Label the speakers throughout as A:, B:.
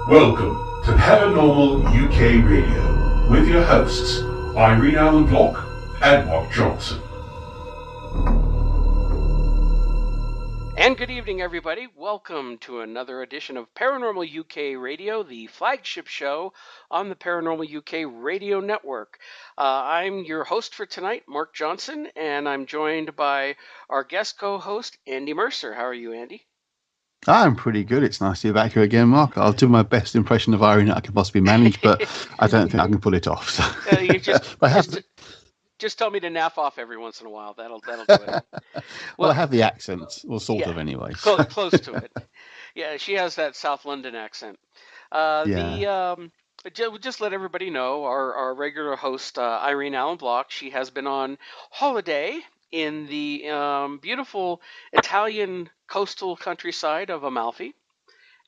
A: Welcome to Paranormal UK Radio with your hosts Irene Allen Block and Mark Johnson.
B: And good evening, everybody. Welcome to another edition of Paranormal UK Radio, the flagship show on the Paranormal UK Radio Network. I'm your host for tonight, Mark Johnson, and I'm joined by our guest co-host, Andy Mercer. How are you, Andy?
C: I'm pretty good. It's nice to be back here again, Mark. I'll do my best impression of Irene that I can possibly manage, but I don't think I can pull it off. So.
B: Just tell me to naff off every once in a while. That'll do it.
C: Well, I have the accent, or sort of anyway.
B: Close to it. Yeah, she has that South London accent. Just let everybody know, our regular host, Irene Allen Block, she has been on holiday in the beautiful Italian coastal countryside of Amalfi.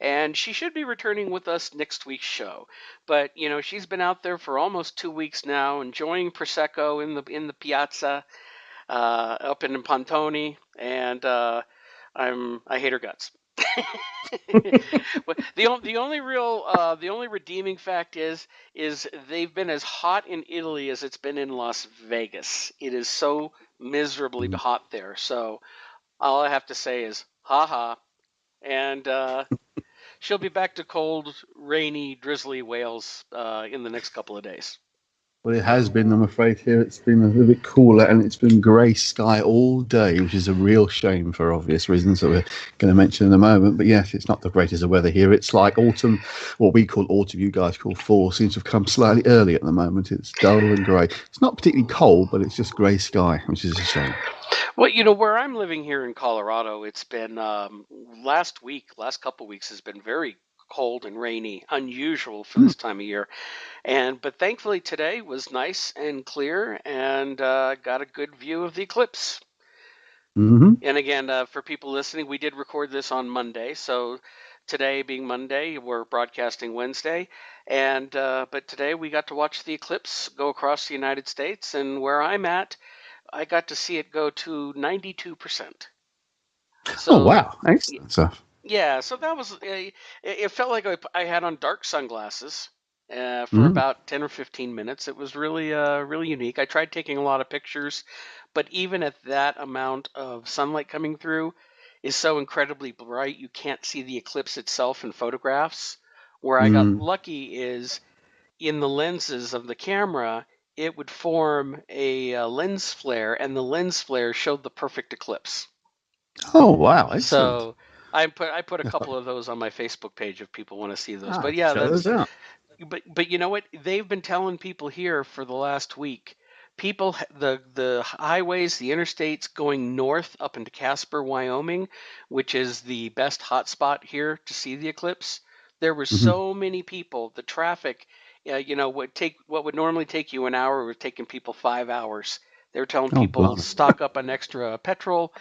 B: And she should be returning with us next week's show. But, you know, she's been out there for almost 2 weeks now, enjoying Prosecco in the piazza up in Pontoni, and I hate her guts. the only redeeming fact is they've been as hot in Italy as it's been in Las Vegas. It is so miserably hot there. So all I have to say is ha ha, and she'll be back to cold, rainy, drizzly Wales in the next couple of days.
C: Well, it has been, I'm afraid, here. It's been a little bit cooler, and it's been grey sky all day, which is a real shame for obvious reasons that we're going to mention in a moment. But yes, it's not the greatest of weather here. It's like autumn, what we call autumn, you guys call fall, seems to have come slightly early at the moment. It's dull and grey. It's not particularly cold, but it's just grey sky, which is a shame.
B: Well, you know, where I'm living here in Colorado, it's been last couple weeks has been very cold and rainy, unusual for this time of year. But thankfully today was nice and clear, and got a good view of the eclipse. Mm-hmm. And again, for people listening, we did record this on Monday, so today being Monday, we're broadcasting Wednesday, and but today we got to watch the eclipse go across the United States, and where I'm at, I got to see it go to 92%. So,
C: oh, wow. Excellent stuff.
B: Yeah, so that was, it felt like I had on dark sunglasses for about 10 or 15 minutes. It was really, really unique. I tried taking a lot of pictures, but even at that amount of sunlight coming through is so incredibly bright, you can't see the eclipse itself in photographs. Where I got lucky is in the lenses of the camera, it would form a lens flare, and the lens flare showed the perfect eclipse.
C: Oh, wow. Excellent.
B: So I put a couple of those on my Facebook page if people want to see those. But yeah, but you know what? They've been telling people here for the last week. People, the highways, the interstates going north up into Casper, Wyoming, which is the best hotspot here to see the eclipse. There were so many people. The traffic, what would normally take you an hour was taking people 5 hours. They were telling people stock up on extra petrol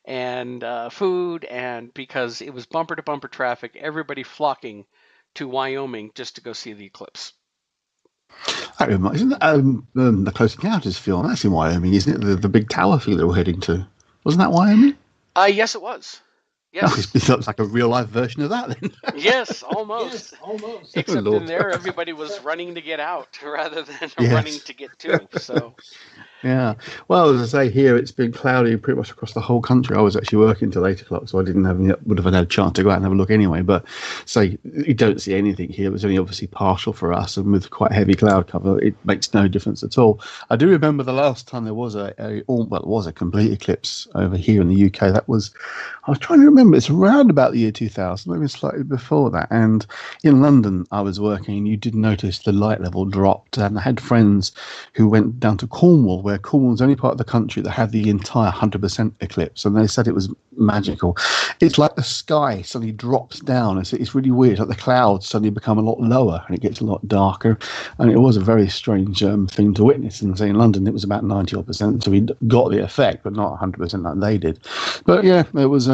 B: and food, and because it was bumper to bumper traffic, everybody flocking to Wyoming just to go see the eclipse.
C: Isn't that the Close Encounters film? That's in Wyoming, isn't it? The big tower field they were heading to. Wasn't that Wyoming?
B: Yes, it was. Yes.
C: It looks like a real life version of that then.
B: Yes, almost. Except in there, everybody was running to get out rather than running to get to. So.
C: Yeah. Well, as I say, here it's been cloudy pretty much across the whole country. I was actually working till 8 o'clock, so I would have had a chance to go out and have a look anyway. But you don't see anything here. It was only obviously partial for us, and with quite heavy cloud cover, it makes no difference at all. I do remember the last time there was it was a complete eclipse over here in the UK. I was trying to remember. It's around about the year 2000, maybe slightly before that. And in London, I was working, and you did notice the light level dropped. And I had friends who went down to Cornwall, where Cornwall's the only part of the country that had the entire 100% eclipse, and they said it was magical. It's like the sky suddenly drops down. It's really weird. It's like the clouds suddenly become a lot lower, and it gets a lot darker. And it was a very strange thing to witness. And say in London, it was about 90%, so we got the effect, but not 100% like they did. But yeah, it was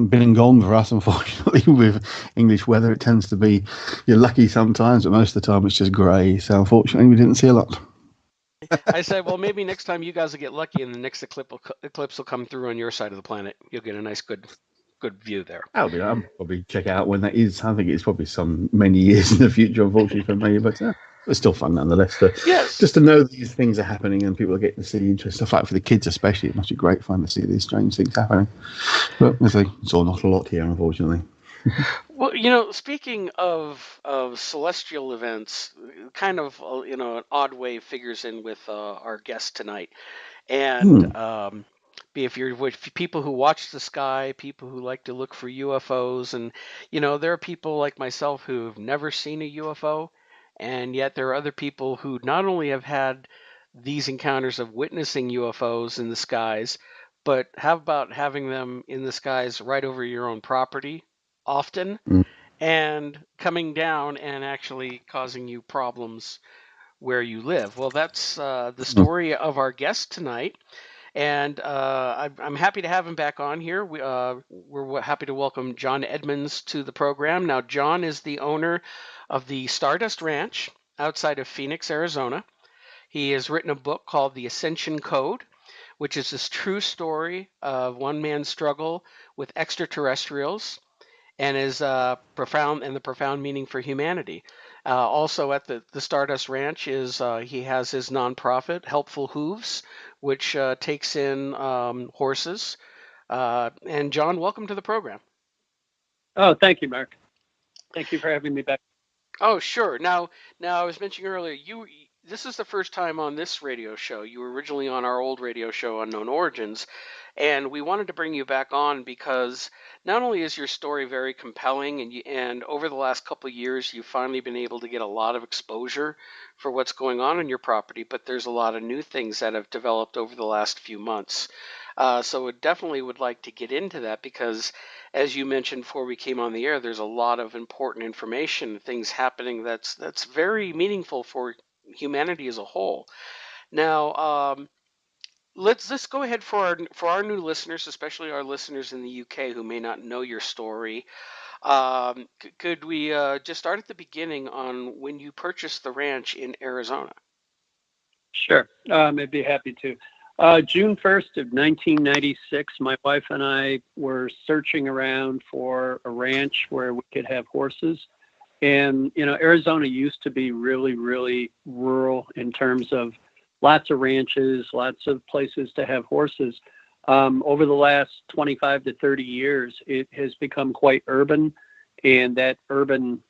C: been and gone for us, unfortunately. With English weather, it tends to be you're lucky sometimes, but most of the time it's just grey. So unfortunately, we didn't see a lot.
B: I said, well, maybe next time you guys will get lucky, and the next eclipse will come through on your side of the planet. You'll get a nice, good good view there.
C: I'll probably check out when that is. I think it's probably some many years in the future, unfortunately for me, but it's still fun nonetheless.
B: Yes.
C: Just to know these things are happening and people are getting to see interesting stuff. Like for the kids especially, it must be great fun to see these strange things happening. But it's all not a lot here, unfortunately.
B: Well, speaking of celestial events, kind of an odd way figures in with our guest tonight, and if you're with people who watch the sky, people who like to look for UFOs, and there are people like myself who've never seen a UFO, and yet there are other people who not only have had these encounters of witnessing UFOs in the skies, but how about having them in the skies right over your own property often, and coming down and actually causing you problems where you live. Well, that's the story of our guest tonight, and I'm happy to have him back on here. We're happy to welcome John Edmonds to the program. Now, John is the owner of the Stardust Ranch outside of Phoenix, Arizona. He has written a book called The Ascension Code, which is this true story of one man's struggle with extraterrestrials, and is profound, and the profound meaning for humanity. Also at the Stardust Ranch is he has his nonprofit, Helpful Hooves, which takes in horses. And John, welcome to the program.
D: Oh, thank you, Mark. Thank you for having me back.
B: Oh, sure. Now I was mentioning earlier, this is the first time on this radio show. You were originally on our old radio show, Unknown Origins, and we wanted to bring you back on because not only is your story very compelling, and over the last couple of years, you've finally been able to get a lot of exposure for what's going on your property, but there's a lot of new things that have developed over the last few months. So we definitely would like to get into that because, as you mentioned before we came on the air, there's a lot of important information, things happening that's very meaningful for humanity as a whole. Now, let's go ahead for our new listeners, especially our listeners in the UK who may not know your story. Could we just start at the beginning on when you purchased the ranch in Arizona?
D: Sure, I'd be happy to. June 1st of 1996, my wife and I were searching around for a ranch where we could have horses. And, Arizona used to be really, really rural in terms of lots of ranches, lots of places to have horses. Over the last 25 to 30 years, it has become quite urban, and that urban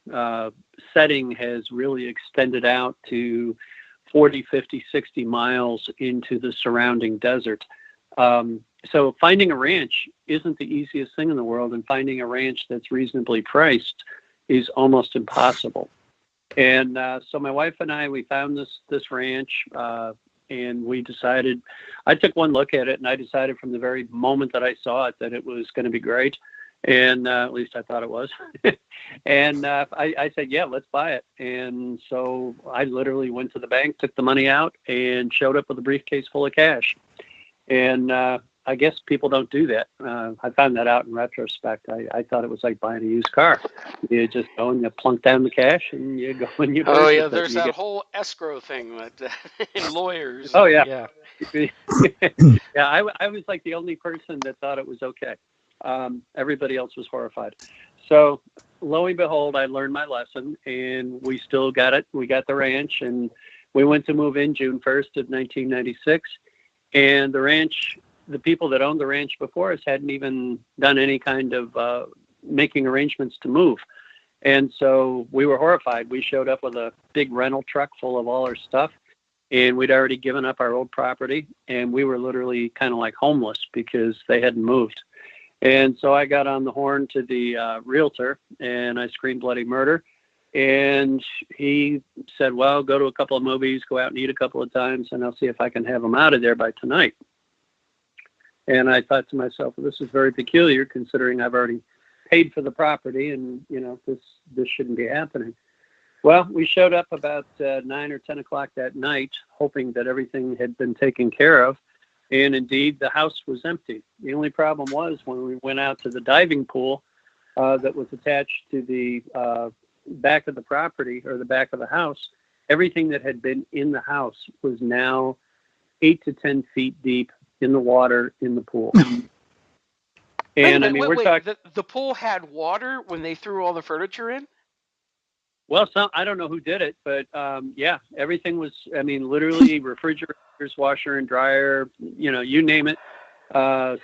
D: setting has really extended out to 40, 50, 60 miles into the surrounding desert. So finding a ranch isn't the easiest thing in the world, and finding a ranch that's reasonably priced is almost impossible. And so my wife and I, we found this ranch, and we decided, I took one look at it, and I decided from the very moment that I saw it that it was going to be great. And at least I thought it was. And I said, yeah, let's buy it. And so I literally went to the bank, took the money out, and showed up with a briefcase full of cash. And I guess people don't do that. I found that out in retrospect. I thought it was like buying a used car. You just go and you plunk down the cash, and you go and you purchase it.
B: Oh, yeah, there's that whole escrow thing that in lawyers.
D: Oh, yeah.
B: Yeah,
D: yeah, I was like the only person that thought it was okay. Everybody else was horrified. So lo and behold, I learned my lesson, and we still got it. We got the ranch, and we went to move in June 1st of 1996. And the ranch, the people that owned the ranch before us hadn't even done any kind of making arrangements to move. And so we were horrified. We showed up with a big rental truck full of all our stuff, and we'd already given up our old property, and we were literally kind of like homeless because they hadn't moved. And so I got on the horn to the realtor, and I screamed bloody murder. And he said, well, go to a couple of movies, go out and eat a couple of times, and I'll see if I can have them out of there by tonight. And I thought to myself, well, this is very peculiar considering I've already paid for the property, and, this shouldn't be happening. Well, we showed up about 9 or 10 o'clock that night, hoping that everything had been taken care of. And indeed, the house was empty. The only problem was when we went out to the diving pool that was attached to the back of the property, or the back of the house, everything that had been in the house was now 8 to 10 feet deep in the water in the pool. And
B: we're talking. The pool had water when they threw all the furniture in?
D: Well, I don't know who did it, but yeah, everything was, literally refrigerators, washer and dryer, you name it,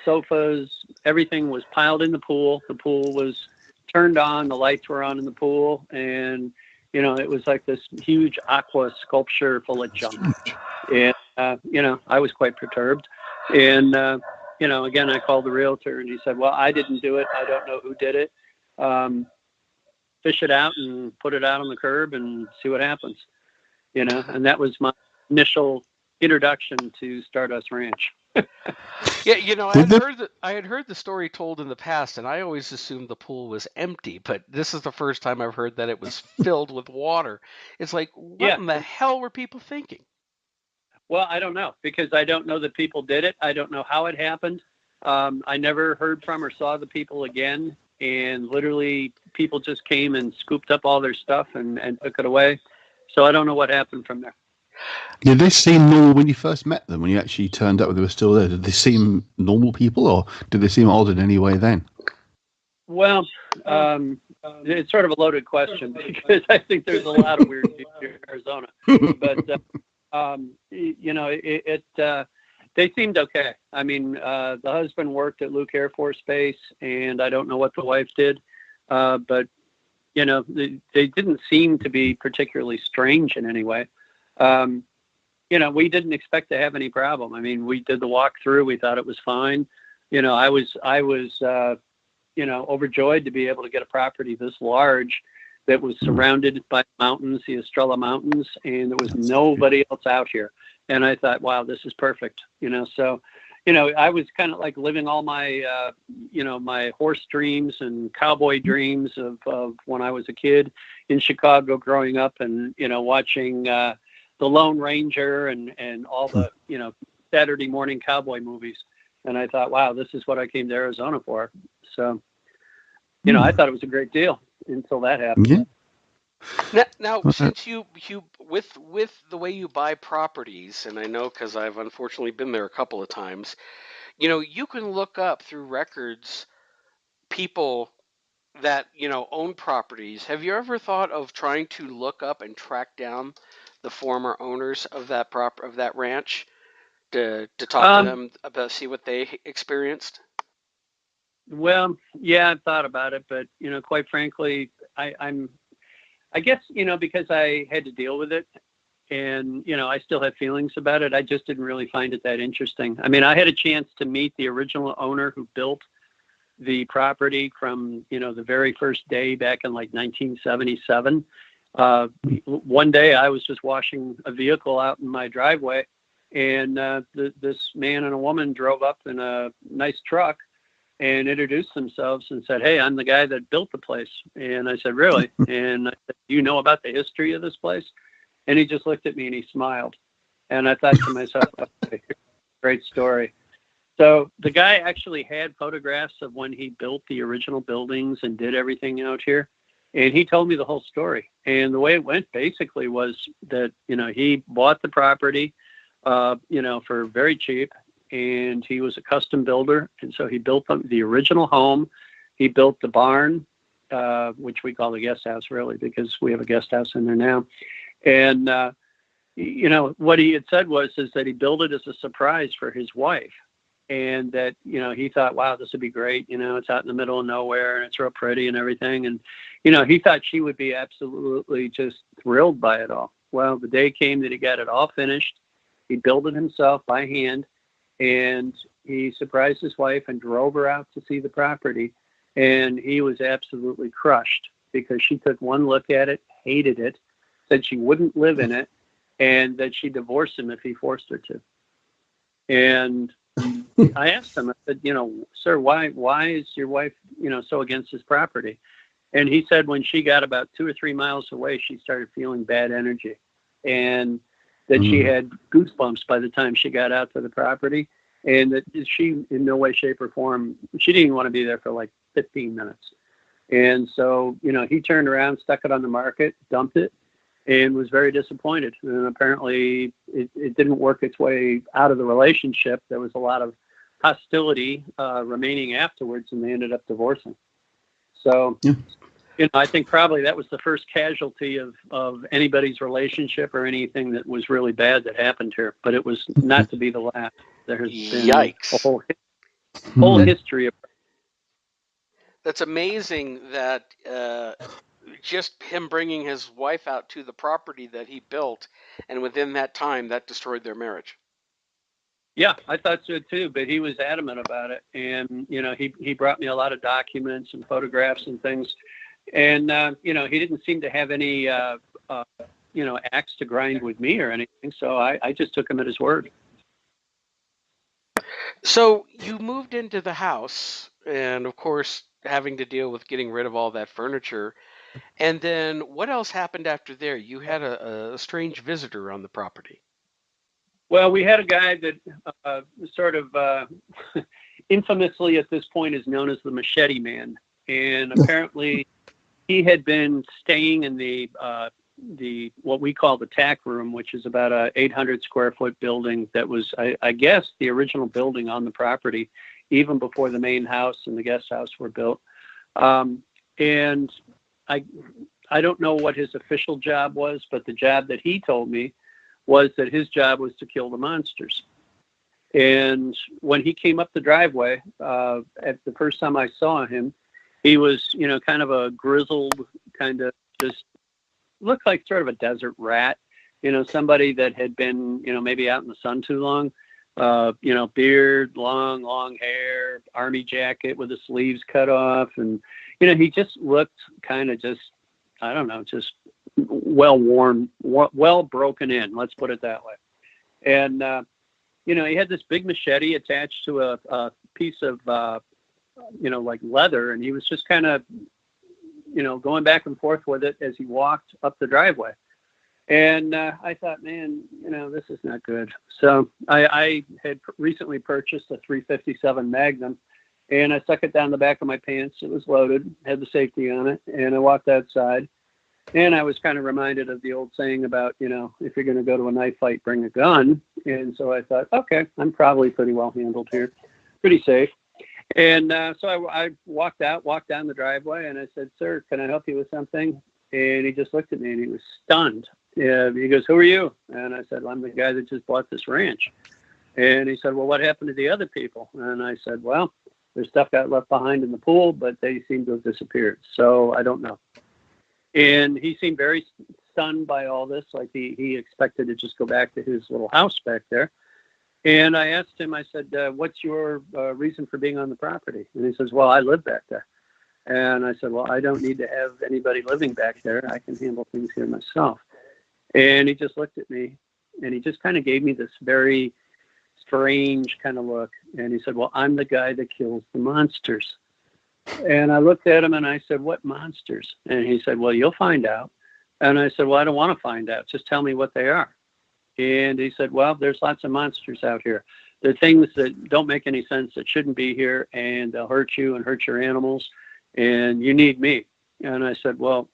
D: sofas, everything was piled in the pool. The pool was turned on, the lights were on in the pool, and, it was like this huge aqua sculpture full of junk. And, I was quite perturbed. And, again, I called the realtor and he said, well, I didn't do it. I don't know who did it. Fish it out and put it out on the curb and see what happens, and that was my initial introduction to Stardust Ranch.
B: Yeah, I had heard the story told in the past, and I always assumed the pool was empty, but this is the first time I've heard that it was filled with water. It's like, what in the hell were people thinking?
D: Well, I don't know, because I don't know that people did it. I don't know how it happened. I never heard from or saw the people again. And literally people just came and scooped up all their stuff and took it away. So I don't know what happened from there.
C: Did they seem normal when you first met them, when you actually turned up when they were still there? Did they seem normal people, or did they seem odd in any way then?
D: Well, it's sort of a loaded question, because I think there's a lot of weird people here in Arizona. But, they seemed okay. The husband worked at Luke Air Force Base, and I don't know what the wife did, but they didn't seem to be particularly strange in any way. We didn't expect to have any problem. We did the walkthrough. We thought it was fine. I was overjoyed to be able to get a property this large that was surrounded by mountains, the Estrella Mountains, and there was nobody else out here. And I thought, wow, this is perfect. So, I was kind of like living all my, my horse dreams and cowboy dreams of when I was a kid in Chicago growing up, and, watching the Lone Ranger and all the, Saturday morning cowboy movies. And I thought, wow, this is what I came to Arizona for. So, I thought it was a great deal until that happened.
C: Yeah.
B: Now, since you with the way you buy properties, and I know because I've unfortunately been there a couple of times, you can look up through records people that own properties. Have you ever thought of trying to look up and track down the former owners of that ranch to talk to them about, see what they experienced?
D: Well, yeah, I've thought about it, but quite frankly, I guess, because I had to deal with it, and, I still have feelings about it. I just didn't really find it that interesting. I had a chance to meet the original owner who built the property from, the very first day back in like 1977. One day I was just washing a vehicle out in my driveway, and this man and a woman drove up in a nice truck and introduced themselves and said, "Hey, I'm the guy that built the place." And I said, "Really?" And I said, "Do you know about the history of this place?" And he just looked at me and he smiled. And I thought to myself, okay, great story. So the guy actually had photographs of when he built the original buildings and did everything out here. And he told me the whole story. And the way it went basically was that, he bought the property, for very cheap. And he was a custom builder. And so he built the original home. He built the barn, which we call the guest house, really, because we have a guest house in there now. And, what he had said is that he built it as a surprise for his wife. And that, he thought, wow, this would be great. It's out in the middle of nowhere and it's real pretty and everything. And, he thought she would be absolutely just thrilled by it all. Well, the day came that he got it all finished. He built it himself by hand. And he surprised his wife and drove her out to see the property. And he was absolutely crushed because she took one look at it, hated it, said she wouldn't live in it, and that she'd divorce him if he forced her to. And I asked him, I said, "Sir, why is your wife, so against this property?" And he said when she got about 2 or 3 miles away, she started feeling bad energy. And that she had goosebumps by the time she got out to the property, and that she, in no way, shape, or form, she didn't even want to be there for like 15 minutes. And so, he turned around, stuck it on the market, dumped it, and was very disappointed. And apparently it didn't work its way out of the relationship. There was a lot of hostility remaining afterwards, and they ended up divorcing. So, I think probably that was the first casualty of anybody's relationship or anything that was really bad that happened here. But it was not to be the last. There has been a whole history of.
B: That's amazing that just him bringing his wife out to the property that he built, and within that time, that destroyed their marriage.
D: Yeah, I thought so too, but he was adamant about it. And, he brought me a lot of documents and photographs and things. And, he didn't seem to have any, axe to grind with me or anything. So I just took him at his word.
B: So you moved into the house and, of course, having to deal with getting rid of all that furniture. And then what else happened after there? You had a strange visitor on the property.
D: Well, we had a guy that sort of infamously at this point is known as the Machete Man. And apparently he had been staying in the what we call the tack room, which is about a 800 square foot building that was, I guess, the original building on the property, even before the main house and the guest house were built. And I don't know what his official job was, but the job that he told me was that his job was to kill the monsters. And when he came up the driveway, at the first time I saw him, he was, kind of a grizzled, kind of just looked like sort of a desert rat, somebody that had been, maybe out in the sun too long, beard, long hair, army jacket with the sleeves cut off. And, he just looked kind of just, I don't know, just well worn, well broken in, let's put it that way. And, he had this big machete attached to a piece of, like leather. And he was just kind of, going back and forth with it as he walked up the driveway. And I thought, man, this is not good. So I had recently purchased a .357 Magnum, and I stuck it down the back of my pants. It was loaded, had the safety on it, and I walked outside. And I was kind of reminded of the old saying about, if you're going to go to a knife fight, bring a gun. And so I thought, okay, I'm probably pretty well handled here, pretty safe. And so I walked down the driveway, and I said, sir, can I help you with something? And he just looked at me, and he was stunned. He goes, who are you? And I said, well, I'm the guy that just bought this ranch. And he said, well, what happened to the other people? And I said, well, their stuff got left behind in the pool, but they seem to have disappeared. So I don't know. And he seemed very stunned by all this, like he expected to just go back to his little house back there. And I asked him, I said, what's your reason for being on the property? And he says, well, I live back there. And I said, well, I don't need to have anybody living back there. I can handle things here myself. And he just looked at me, and he just kind of gave me this very strange kind of look. And he said, well, I'm the guy that kills the monsters. And I looked at him, and I said, what monsters? And he said, well, you'll find out. And I said, well, I don't want to find out. Just tell me what they are. And he said, well, there's lots of monsters out here. They're things that don't make any sense, that shouldn't be here, and they'll hurt you and hurt your animals, and you need me. And I said, well,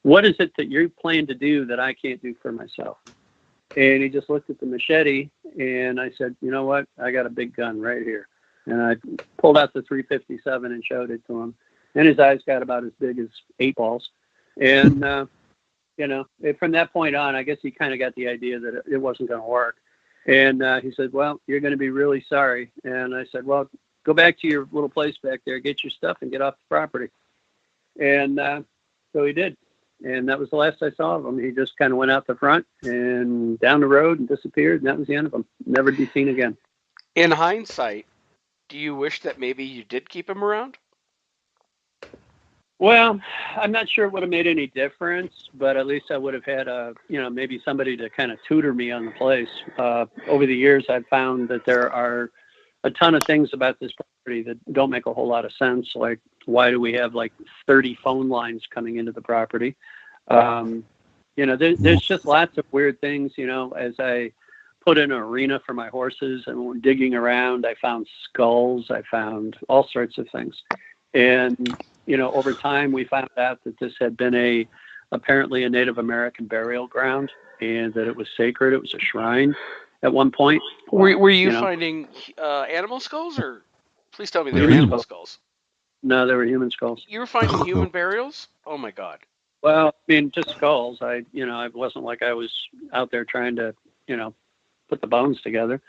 D: what is it that you plan to do that I can't do for myself? And he just looked at the machete, and I said, you know what? I got a big gun right here. And I pulled out the .357 and showed it to him. And his eyes got about as big as 8 balls. And, from that point on, I guess he kind of got the idea that it wasn't going to work. And he said, well, you're going to be really sorry. And I said, well, go back to your little place back there, get your stuff, and get off the property. And so he did. And that was the last I saw of him. He just kind of went out the front and down the road and disappeared. And that was the end of him. Never to be seen again.
B: In hindsight, do you wish that maybe you did keep him around?
D: Well, I'm not sure it would have made any difference, but at least I would have had maybe somebody to kind of tutor me on the place. Over the years, I've found that there are a ton of things about this property that don't make a whole lot of sense. Like, why do we have like 30 phone lines coming into the property? There's just lots of weird things, as I put in an arena for my horses and digging around, I found skulls, I found all sorts of things. And, over time we found out that this had been apparently a Native American burial ground, and that it was sacred. It was a shrine. at one point.
B: Were you finding animal skulls, or please tell me they were animal skulls?
D: No, they were human skulls.
B: You were finding human burials? Oh my God.
D: Well, I mean, just skulls. I wasn't like I was out there trying to, put the bones together.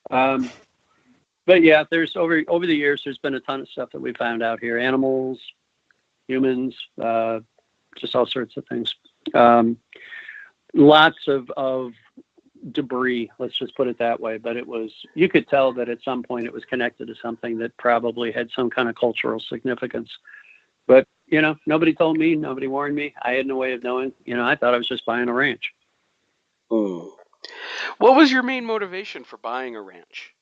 D: But yeah, there's over the years, there's been a ton of stuff that we found out here. Animals, humans, just all sorts of things. Lots of debris, let's just put it that way. But you could tell that at some point it was connected to something that probably had some kind of cultural significance. But, nobody told me, nobody warned me. I had no way of knowing. I thought I was just buying a ranch.
B: What was your main motivation for buying a ranch?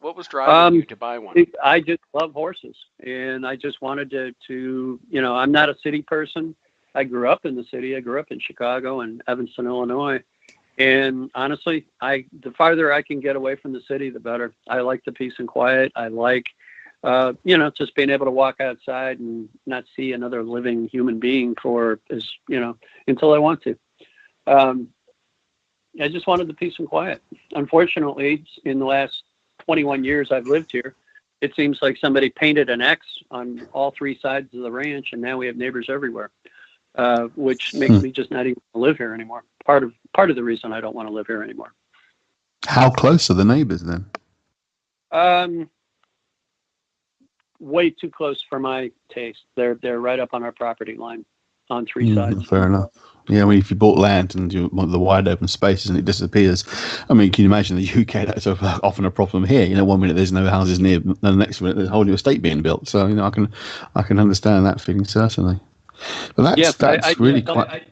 B: What was driving you to buy one?
D: I just love horses, and I just wanted to I'm not a city person. I grew up in the city. I grew up in Chicago and Evanston, Illinois. And honestly, the farther I can get away from the city, the better. I like the peace and quiet. I like, just being able to walk outside and not see another living human being until I want to. I just wanted the peace and quiet. Unfortunately, in the last 21 years I've lived here, it seems like somebody painted an X on all three sides of the ranch, and now we have neighbors everywhere, which makes me just not even want to live here anymore. Part of the reason I don't want to live here anymore.
C: How close are the neighbors then?
D: Way too close for my taste. They're right up on our property line on three sides.
C: Fair enough. Yeah, I mean, if you bought land and you want the wide open spaces and it disappears, I mean, can you imagine the UK? That's often a problem here. 1 minute there's no houses near, and the next minute there's a whole new estate being built. So I can understand that feeling, certainly. But that's really quite.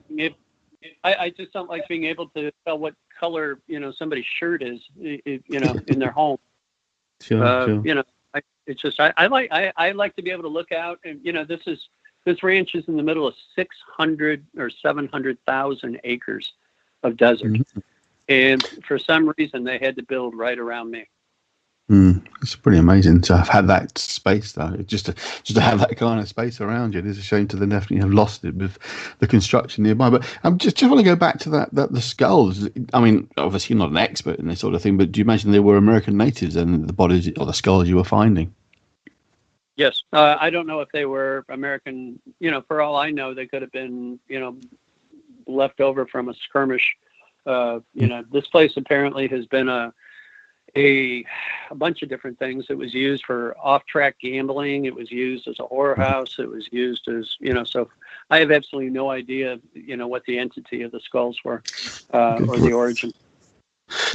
D: I just don't like being able to tell what color somebody's shirt is, in their home.
C: Sure.
D: It's just I like to be able to look out, and this ranch is in the middle of 600 or 700,000 acres of desert, and for some reason they had to build right around me.
C: It's pretty amazing to have had that space, though. Just to have that kind of space around you. It is a shame to definitely have lost it with the construction nearby. But I'm just want to go back to that the skulls. I mean, obviously you're not an expert in this sort of thing, but do you imagine they were American natives and the bodies or the skulls you were finding?
D: Yes, I don't know if they were American. For all I know, they could have been left over from a skirmish. This place apparently has been a bunch of different things. It was used for off-track gambling. It was used as a whorehouse. It was used as, so I have absolutely no idea, what the entity of the skulls were, or the origin.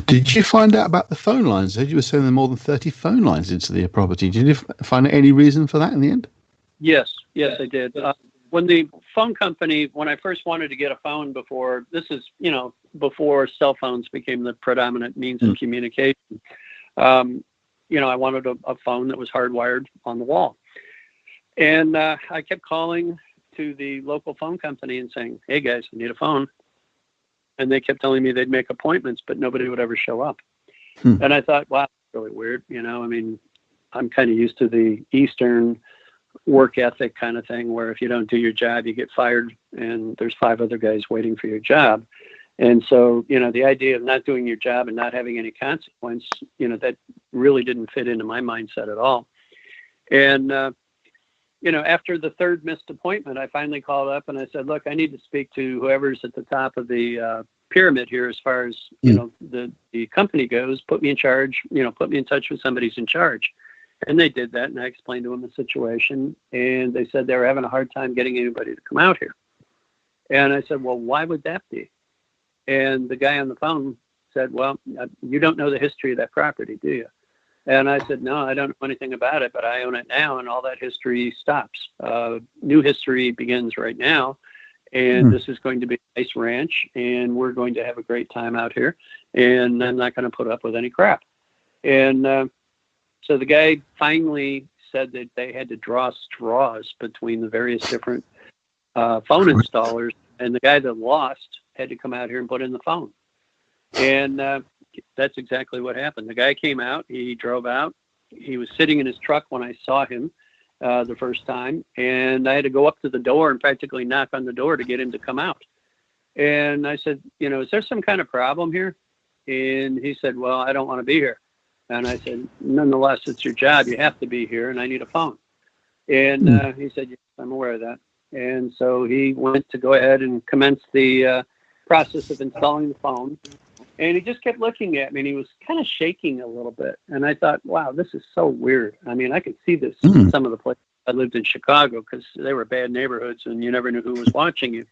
C: Did you find out about the phone lines? You were saying there were more than 30 phone lines into the property. Did you find any reason for that in the end?
D: Yes, I did. When the phone company, when I first wanted to get a phone before cell phones became the predominant means of communication, I wanted a phone that was hardwired on the wall. And I kept calling to the local phone company and saying, hey guys, I need a phone. And they kept telling me they'd make appointments, but nobody would ever show up. And I thought, wow, that's really weird. I'm kind of used to the Eastern work ethic kind of thing, where if you don't do your job, you get fired, and there's 5 other guys waiting for your job. And so, the idea of not doing your job and not having any consequence, that really didn't fit into my mindset at all. And, after the third missed appointment, I finally called up and I said, look, I need to speak to whoever's at the top of the pyramid here as far as, the company goes. Put me in charge, put me in touch with somebody who's in charge. And they did that, and I explained to them the situation, and they said they were having a hard time getting anybody to come out here. And I said, well, why would that be? And the guy on the phone said, well, you don't know the history of that property, do you? And I said, no, I don't know anything about it, but I own it now, and all that history stops. New history begins right now, and this is going to be a nice ranch, and we're going to have a great time out here, and I'm not going to put up with any crap. And so the guy finally said that they had to draw straws between the various different phone installers, and the guy that lost had to come out here and put in the phone. And that's exactly what happened. The guy came out, he drove out, he was sitting in his truck when I saw him the first time, and I had to go up to the door and practically knock on the door to get him to come out. And I said, is there some kind of problem here? And he said, well, I don't want to be here. And I said, nonetheless, it's your job. You have to be here, and I need a phone. And he said, yes, I'm aware of that. And so he went to go ahead and commence the process of installing the phone. And he just kept looking at me, and he was kind of shaking a little bit. And I thought, wow, this is so weird. I mean, I could see this in some of the places I lived in Chicago, because they were bad neighborhoods, and you never knew who was watching you.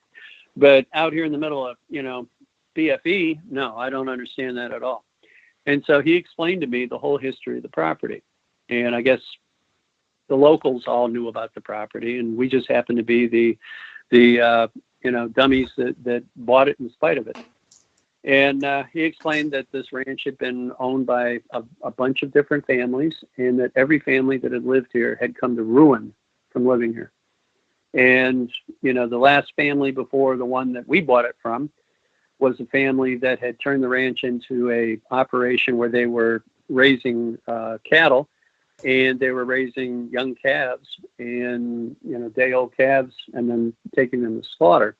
D: But out here in the middle of, BFE, no, I don't understand that at all. And so he explained to me the whole history of the property. And I guess the locals all knew about the property, and we just happened to be the dummies that bought it in spite of it. And he explained that this ranch had been owned by a bunch of different families, and that every family that had lived here had come to ruin from living here. And, the last family before the one that we bought it from was a family that had turned the ranch into a operation where they were raising cattle, and they were raising young calves and, day-old calves, and then taking them to slaughter.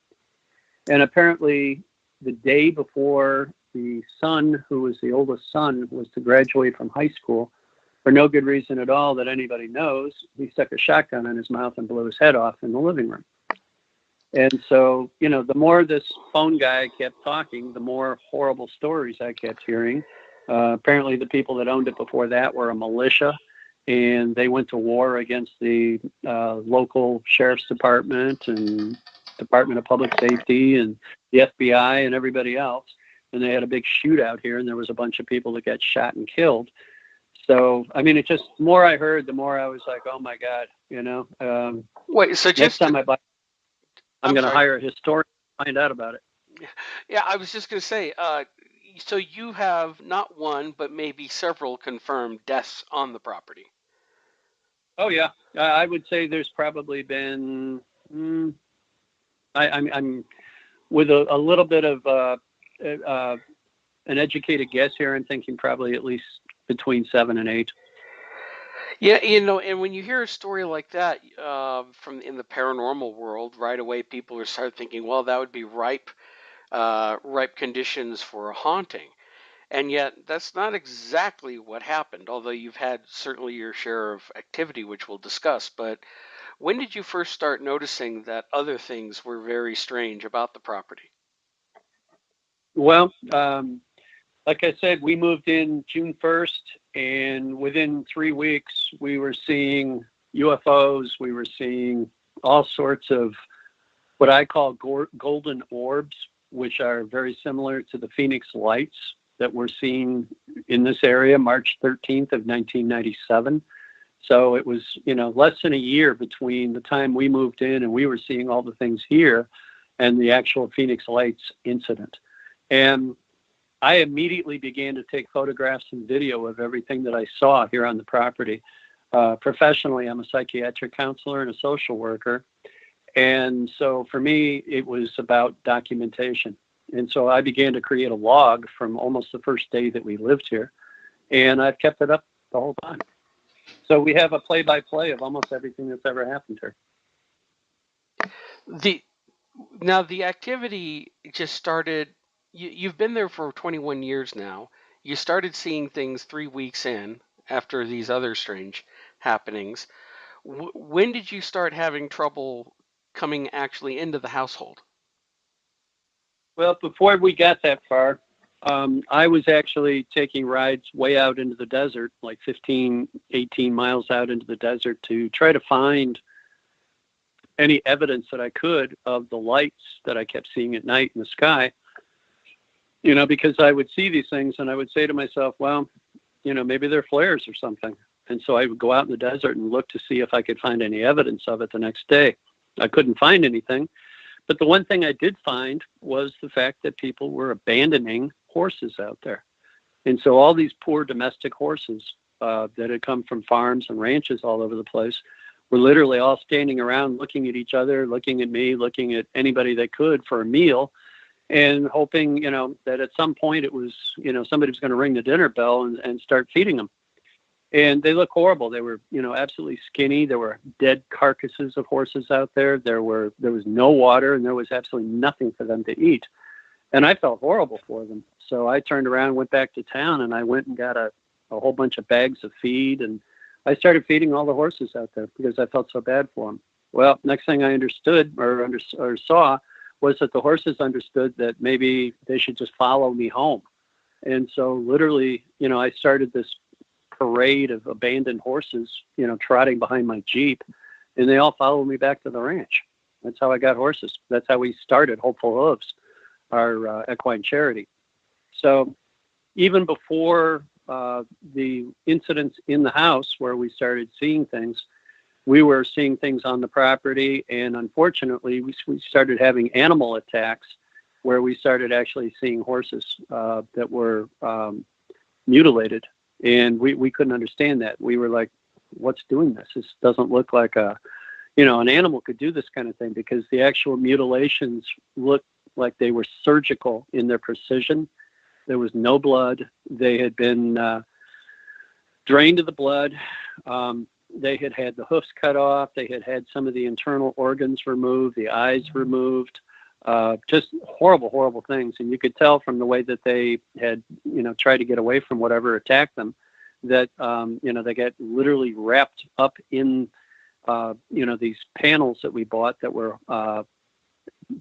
D: And apparently the day before the son, who was the oldest son, was to graduate from high school, for no good reason at all that anybody knows, he stuck a shotgun in his mouth and blew his head off in the living room. And so, the more this phone guy kept talking, the more horrible stories I kept hearing. Apparently the people that owned it before that were a militia, and they went to war against the local sheriff's department and Department of Public Safety and the FBI and everybody else. And they had a big shootout here, and there was a bunch of people that got shot and killed. So, I mean, the more I heard, the more I was like, oh my God,
B: Wait, so
D: next time I buy, I'm going to hire a historian to find out about it.
B: Yeah, I was just going to say, so you have not one, but maybe several confirmed deaths on the property.
D: Oh, yeah. I would say there's probably been, I'm with a little bit of an educated guess here, I'm thinking probably at least between 7 and 8.
B: Yeah, and when you hear a story like that from in the paranormal world, right away people start thinking, well, that would be ripe conditions for a haunting. And yet that's not exactly what happened, although you've had certainly your share of activity, which we'll discuss. But when did you first start noticing that other things were very strange about the property?
D: Well, like I said, we moved in June 1st, and within 3 weeks, we were seeing UFOs. We were seeing all sorts of what I call golden orbs, which are very similar to the Phoenix lights that were seen in this area, March 13th of 1997. So it was, less than a year between the time we moved in and we were seeing all the things here and the actual Phoenix lights incident. And I immediately began to take photographs and video of everything that I saw here on the property. Professionally, I'm a psychiatric counselor and a social worker. And so for me, it was about documentation. And so I began to create a log from almost the first day that we lived here. And I've kept it up the whole time. So we have a play-by-play of almost everything that's ever happened here.
B: Now the activity just started. You've been there for 21 years now. You started seeing things 3 weeks in after these other strange happenings. When did you start having trouble coming actually into the household?
D: Well, before we got that far, I was actually taking rides way out into the desert, like 15, 18 miles out into the desert, to try to find any evidence that I could of the lights that I kept seeing at night in the sky. Because I would see these things and I would say to myself, well, maybe they're flares or something. And so I would go out in the desert and look to see if I could find any evidence of it the next day. I couldn't find anything. But the one thing I did find was the fact that people were abandoning horses out there. And so all these poor domestic horses that had come from farms and ranches all over the place were literally all standing around looking at each other, looking at me, looking at anybody they could for a meal, and hoping, that at some point it was, somebody was going to ring the dinner bell and start feeding them. And they look horrible. They were, absolutely skinny. There were dead carcasses of horses out there. There was no water, and there was absolutely nothing for them to eat. And I felt horrible for them. So I turned around, went back to town, and I went and got a whole bunch of bags of feed, and I started feeding all the horses out there because I felt so bad for them. Well, next thing I understood or saw was that the horses understood that maybe they should just follow me home. And so literally, I started this parade of abandoned horses, trotting behind my Jeep, and they all followed me back to the ranch. That's how I got horses. That's how we started Hopeful Hooves, our equine charity. So even before the incidents in the house where we started seeing things, we were seeing things on the property, and unfortunately, we started having animal attacks where we started actually seeing horses that were mutilated, and we couldn't understand that. We were like, what's doing this? This doesn't look like an animal could do this kind of thing, because the actual mutilations looked like they were surgical in their precision. There was no blood. They had been drained of the blood. They had had the hoofs cut off. They had had some of the internal organs removed, the eyes removed, just horrible, horrible things. And you could tell from the way that they had, tried to get away from whatever attacked them, that, they get literally wrapped up in, these panels that we bought that were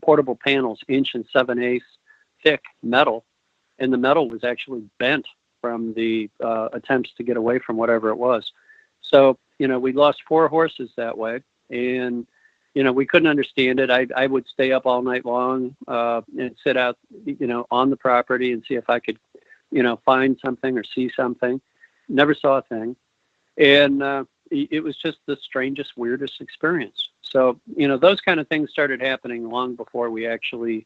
D: portable panels, 1 7/8 thick metal. And the metal was actually bent from the attempts to get away from whatever it was. So, we lost 4 horses that way, and, we couldn't understand it. I would stay up all night long and sit out, on the property and see if I could, find something or see something. Never saw a thing. And it was just the strangest, weirdest experience. So, those kind of things started happening long before we actually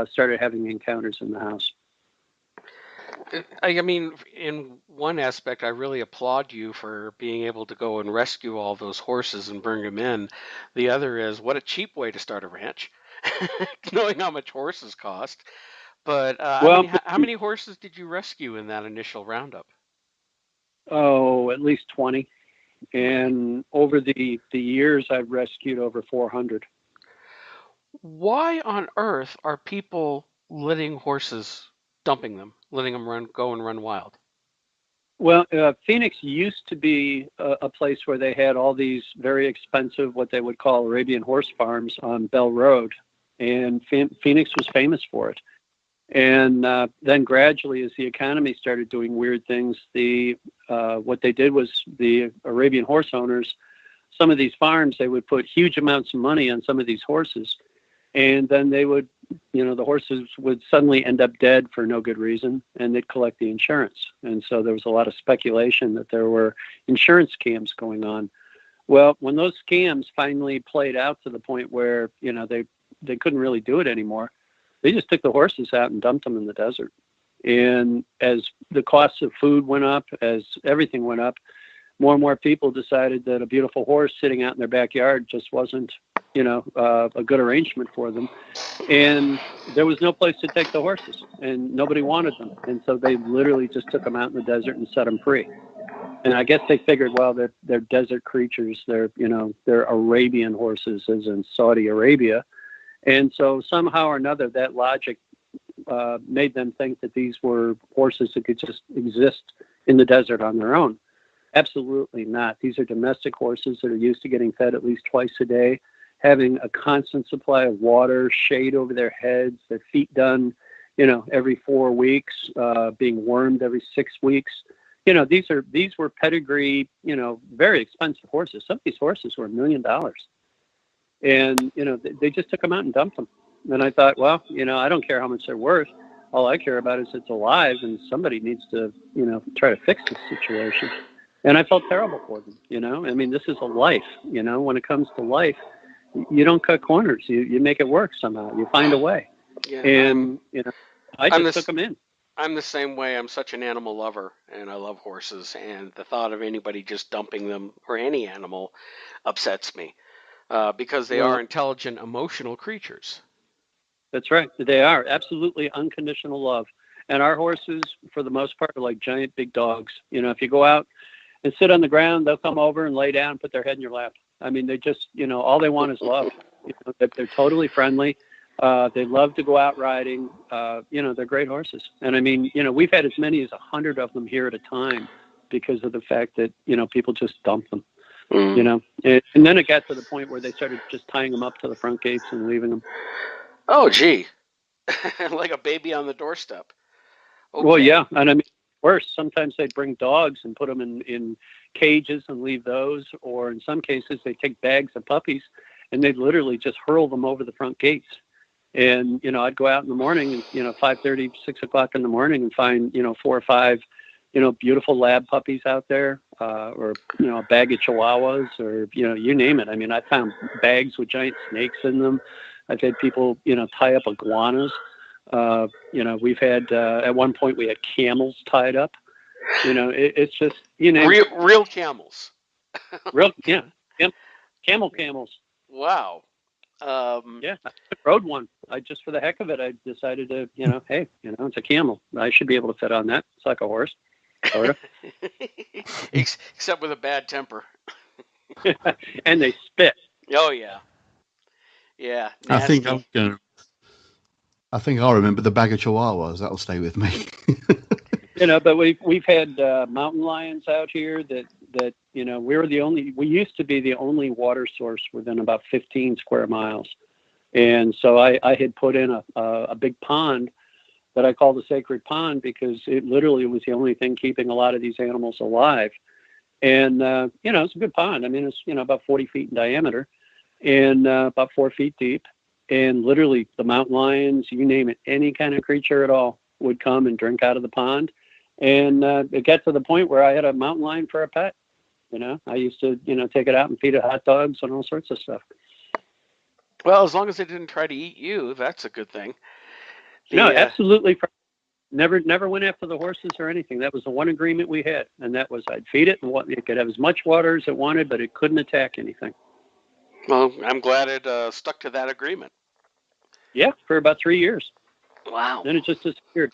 D: started having encounters in the house.
B: I mean, in one aspect, I really applaud you for being able to go and rescue all those horses and bring them in. The other is, what a cheap way to start a ranch, knowing how much horses cost. But how many horses did you rescue in that initial roundup?
D: Oh, at least 20. And over the years, I've rescued over 400.
B: Why on earth are people letting horses, dumping them, letting them go and run wild?
D: Well, Phoenix used to be a place where they had all these very expensive, what they would call Arabian horse farms on Bell Road. And Phoenix was famous for it. And then gradually, as the economy started doing weird things, what they did was the Arabian horse owners, some of these farms, they would put huge amounts of money on some of these horses. And then they would, the horses would suddenly end up dead for no good reason, and they'd collect the insurance. And so there was a lot of speculation that there were insurance scams going on. Well, when those scams finally played out to the point where, they couldn't really do it anymore, they just took the horses out and dumped them in the desert. And as the costs of food went up, as everything went up, more and more people decided that a beautiful horse sitting out in their backyard just wasn't, a good arrangement for them. And there was no place to take the horses, and nobody wanted them. And so they literally just took them out in the desert and set them free. And I guess they figured, well, they're desert creatures. They're Arabian horses, as in Saudi Arabia. And so somehow or another, that logic made them think that these were horses that could just exist in the desert on their own. Absolutely not. These are domestic horses that are used to getting fed at least twice a day, having a constant supply of water, shade over their heads, their feet done, every 4 weeks, being wormed every 6 weeks. These were pedigree, very expensive horses. Some of these horses were $1 million. And, they just took them out and dumped them. And I thought, well, I don't care how much they're worth. All I care about is it's alive, and somebody needs to, try to fix this situation. And I felt terrible for them, I mean, this is a life, when it comes to life, you don't cut corners. You make it work somehow. You find a way. Yeah, and, I just took them in.
B: I'm the same way. I'm such an animal lover, and I love horses. And the thought of anybody just dumping them, or any animal, upsets me. Because they are intelligent, emotional creatures.
D: That's right. They are absolutely unconditional love. And our horses, for the most part, are like giant big dogs. If you go out and sit on the ground, they'll come over and lay down, put their head in your lap. I mean, they just, all they want is love. They're totally friendly. They love to go out riding. They're great horses. And I mean, we've had as many as 100 of them here at a time because of the fact that, people just dump them, and then it got to the point where they started just tying them up to the front gates and leaving them.
B: Oh, gee. Like a baby on the doorstep. Okay.
D: Well, yeah. And I mean, worse, sometimes they'd bring dogs and put them in cages and leave those. Or in some cases, they take bags of puppies and they'd literally just hurl them over the front gates. And, I'd go out in the morning and, 5:30, 6 o'clock in the morning and find, 4 or 5, beautiful lab puppies out there, or, a bag of chihuahuas or, you name it. I mean, I found bags with giant snakes in them. I've had people, tie up iguanas. We've had, at one point we had camels tied up. It's just,
B: real camels.
D: Real, yeah. Camels.
B: Wow.
D: Yeah, I rode one. Just for the heck of it, I decided to, hey, it's a camel. I should be able to fit on that. It's like a horse, sort of.
B: Except with a bad temper.
D: And they spit.
B: Oh yeah, yeah.
C: Nasty.
B: I
C: think I'll remember the bag of chihuahuas. That'll stay with me.
D: But we've had mountain lions out here that we used to be the only water source within about 15 square miles. And so I had put in a big pond that I call the Sacred Pond because it literally was the only thing keeping a lot of these animals alive. And, it's a good pond. I mean, it's, about 40 feet in diameter and about 4 feet deep. And literally the mountain lions, you name it, any kind of creature at all would come and drink out of the pond. And it got to the point where I had a mountain lion for a pet. I used to, take it out and feed it hot dogs and all sorts of stuff.
B: Well, as long as it didn't try to eat you, that's a good thing.
D: No, absolutely. Never went after the horses or anything. That was the one agreement we had. And that was I'd feed it and it could have as much water as it wanted, but it couldn't attack anything.
B: Well, I'm glad it stuck to that agreement.
D: Yeah, for about 3 years.
B: Wow.
D: Then it just disappeared.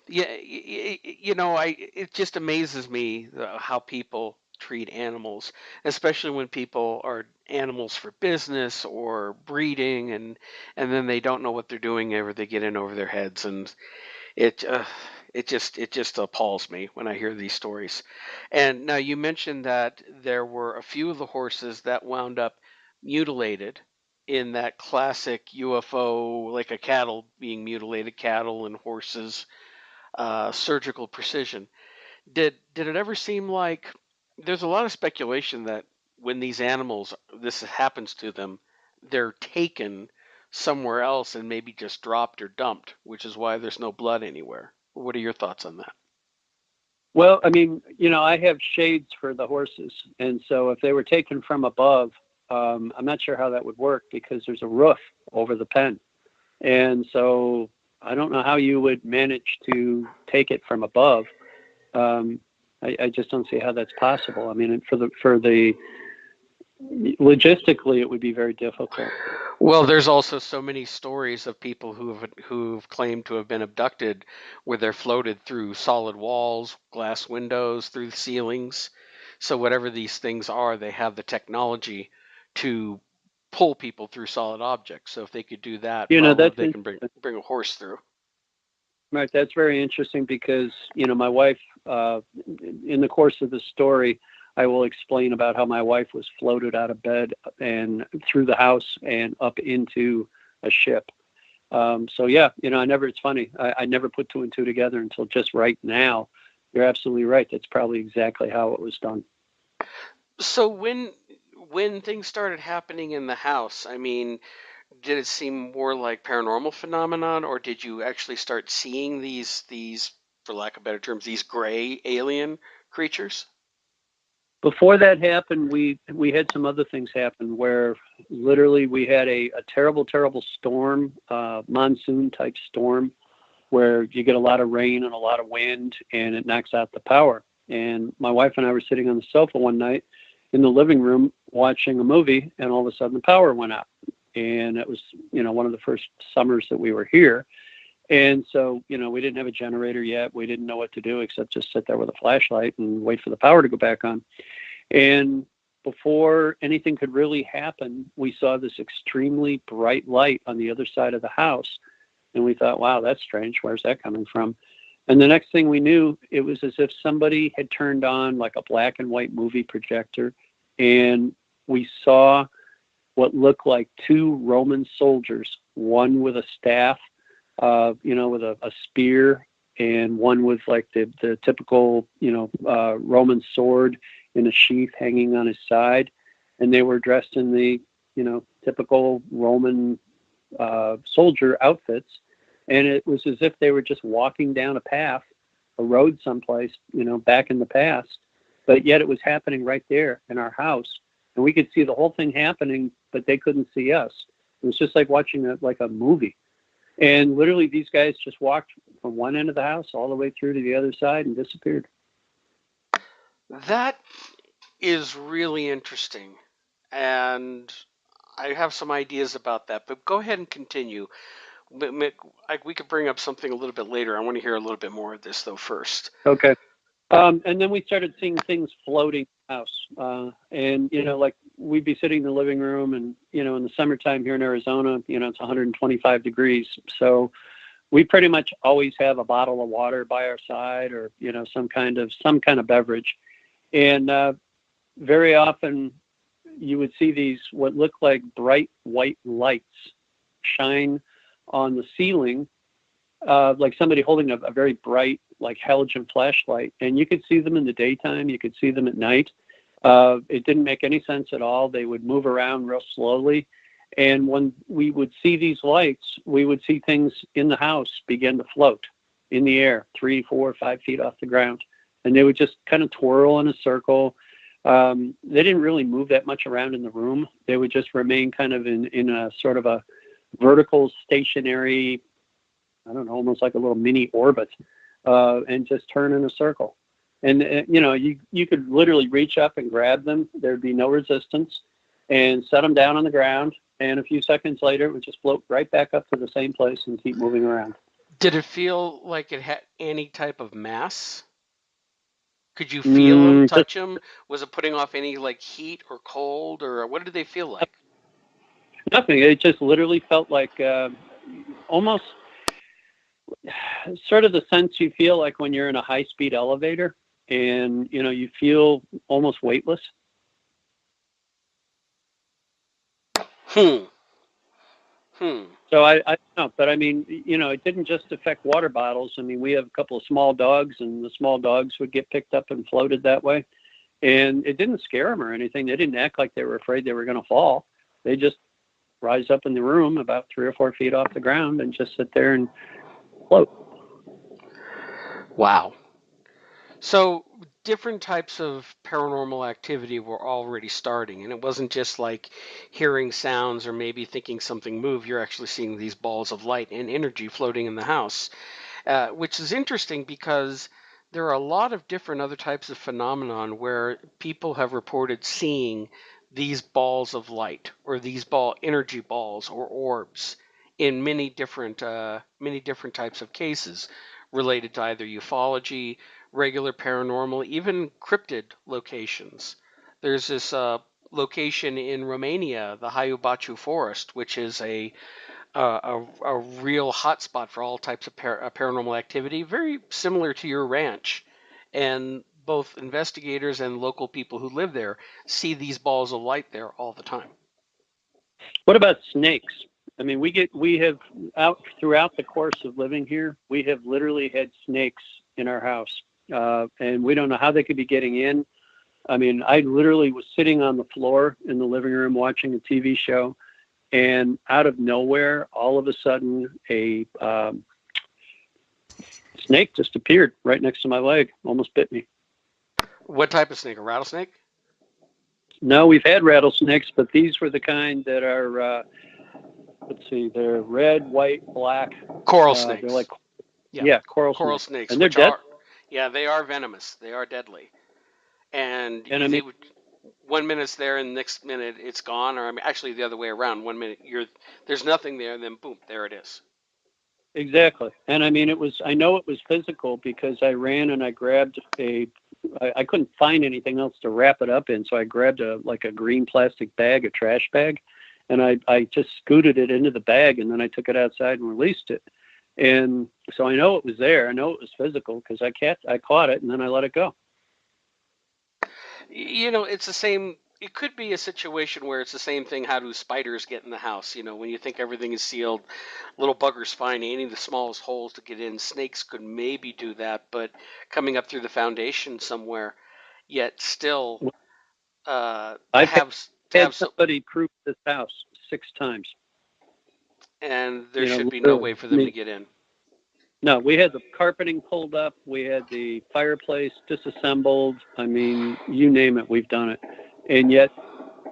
B: It just amazes me how people treat animals, especially when people are animals for business or breeding, and then they don't know what they're doing ever they get in over their heads, and it just appalls me when I hear these stories. And now you mentioned that there were a few of the horses that wound up mutilated in that classic UFO, like a cattle being mutilated, cattle and horses, surgical precision. Did it ever seem like there's a lot of speculation that when these animals, this happens to them, they're taken somewhere else and maybe just dropped or dumped, which is why there's no blood anywhere. What are your thoughts on that?
D: Well, I mean, I have shades for the horses. And so if they were taken from above, I'm not sure how that would work because there's a roof over the pen. And so I don't know how you would manage to take it from above. I just don't see how that's possible. I mean, for the logistically, it would be very difficult.
B: Well, there's also so many stories of people who've claimed to have been abducted, where they're floated through solid walls, glass windows, through the ceilings. So whatever these things are, they have the technology to pull people through solid objects. So if they could do that, they can bring a horse through.
D: Right, that's very interesting because, my wife, in the course of the story, I will explain about how my wife was floated out of bed and through the house and up into a ship. So yeah, it's funny. I never put 2 and 2 together until just right now. You're absolutely right. That's probably exactly how it was done.
B: So when things started happening in the house, I mean, did it seem more like paranormal phenomenon, or did you actually start seeing these, for lack of better terms, these gray alien creatures?
D: Before that happened, we had some other things happen where literally we had a terrible, terrible storm, monsoon type storm, where you get a lot of rain and a lot of wind and it knocks out the power. And my wife and I were sitting on the sofa one night in the living room watching a movie, and all of a sudden the power went out. And it was, one of the first summers that we were here. And so, we didn't have a generator yet. We didn't know what to do except just sit there with a flashlight and wait for the power to go back on. And before anything could really happen, we saw this extremely bright light on the other side of the house. And we thought, wow, that's strange. Where's that coming from? And the next thing we knew, it was as if somebody had turned on like a black and white movie projector. And we saw what looked like two Roman soldiers, one with a staff, with a spear, and one with like the typical, Roman sword in a sheath hanging on his side. And they were dressed in the, typical Roman soldier outfits. And it was as if they were just walking down a path, a road someplace, back in the past. But yet it was happening right there in our house. And we could see the whole thing happening, but they couldn't see us. It was just like watching a movie. And literally these guys just walked from one end of the house all the way through to the other side and disappeared.
B: That is really interesting. And I have some ideas about that, but go ahead and continue. We could bring up something a little bit later. I want to hear a little bit more of this, though, first.
D: Okay. And then we started seeing things floating in the house. And, like we'd be sitting in the living room and, in the summertime here in Arizona, it's 125 degrees. So we pretty much always have a bottle of water by our side or, some kind of beverage. And very often you would see these, what look like bright white lights shine on the ceiling, like somebody holding a very bright, like halogen flashlight. And you could see them in the daytime. You could see them at night. It didn't make any sense at all. They would move around real slowly. And when we would see these lights, we would see things in the house begin to float in the air, 3, 4, 5 feet off the ground. And they would just kind of twirl in a circle. They didn't really move that much around in the room. They would just remain kind of in a sort of a vertical stationary, I don't know, almost like a little mini orbit, and just turn in a circle. And, you could literally reach up and grab them. There'd be no resistance and set them down on the ground. And a few seconds later, it would just float right back up to the same place and keep moving around.
B: Did it feel like it had any type of mass? Could you feel them, touch them? Was it putting off any like heat or cold, or what did they feel like?
D: Nothing. It just literally felt like almost sort of the sense you feel like when you're in a high-speed elevator and, you feel almost weightless. So I don't know, but I mean, it didn't just affect water bottles. I mean, we have a couple of small dogs, and the small dogs would get picked up and floated that way. And it didn't scare them or anything. They didn't act like they were afraid they were going to fall. They just rise up in the room about 3 or 4 feet off the ground and just sit there and float.
B: Wow. So different types of paranormal activity were already starting, and it wasn't just like hearing sounds or maybe thinking something move. You're actually seeing these balls of light and energy floating in the house, which is interesting because there are a lot of different other types of phenomenon where people have reported seeing these balls of light or these energy balls or orbs in many different types of cases related to either ufology, regular paranormal, even cryptid locations. There's this location in Romania, the Hayu Forest, which is a real hotspot for all types of paranormal activity, very similar to your ranch. And both investigators and local people who live there see these balls of light there all the time.
D: What about snakes? I mean, we have out throughout the course of living here, we have literally had snakes in our house. And we don't know how they could be getting in. I mean, I literally was sitting on the floor in the living room watching a TV show, and out of nowhere, all of a sudden, a snake just appeared right next to my leg, almost bit me.
B: What type of snake? A rattlesnake?
D: No, we've had rattlesnakes, but these were the kind that are, they're red, white, black.
B: Coral snakes.
D: They're like, coral
B: snakes.
D: And they're dead.
B: Yeah, they are venomous. They are deadly. And I mean, 1 minute it's there, and the next minute it's gone. Or I mean, actually the other way around. 1 minute there's nothing there, and then boom, there it is.
D: Exactly. And I mean, I know it was physical because I ran and I grabbed I couldn't find anything else to wrap it up in. So I grabbed a green plastic bag, a trash bag, and I just scooted it into the bag, and then I took it outside and released it. And so I know it was there. I know it was physical because I caught it and then I let it go.
B: It's the same. It could be a situation where it's the same thing. How do spiders get in the house? When you think everything is sealed, little buggers find any of the smallest holes to get in. Snakes could maybe do that, but coming up through the foundation somewhere, yet still
D: I've had somebody proof this house 6 times.
B: And there should be no way for them to get in.
D: No, we had the carpeting pulled up. We had the fireplace disassembled. I mean, you name it, we've done it. And yet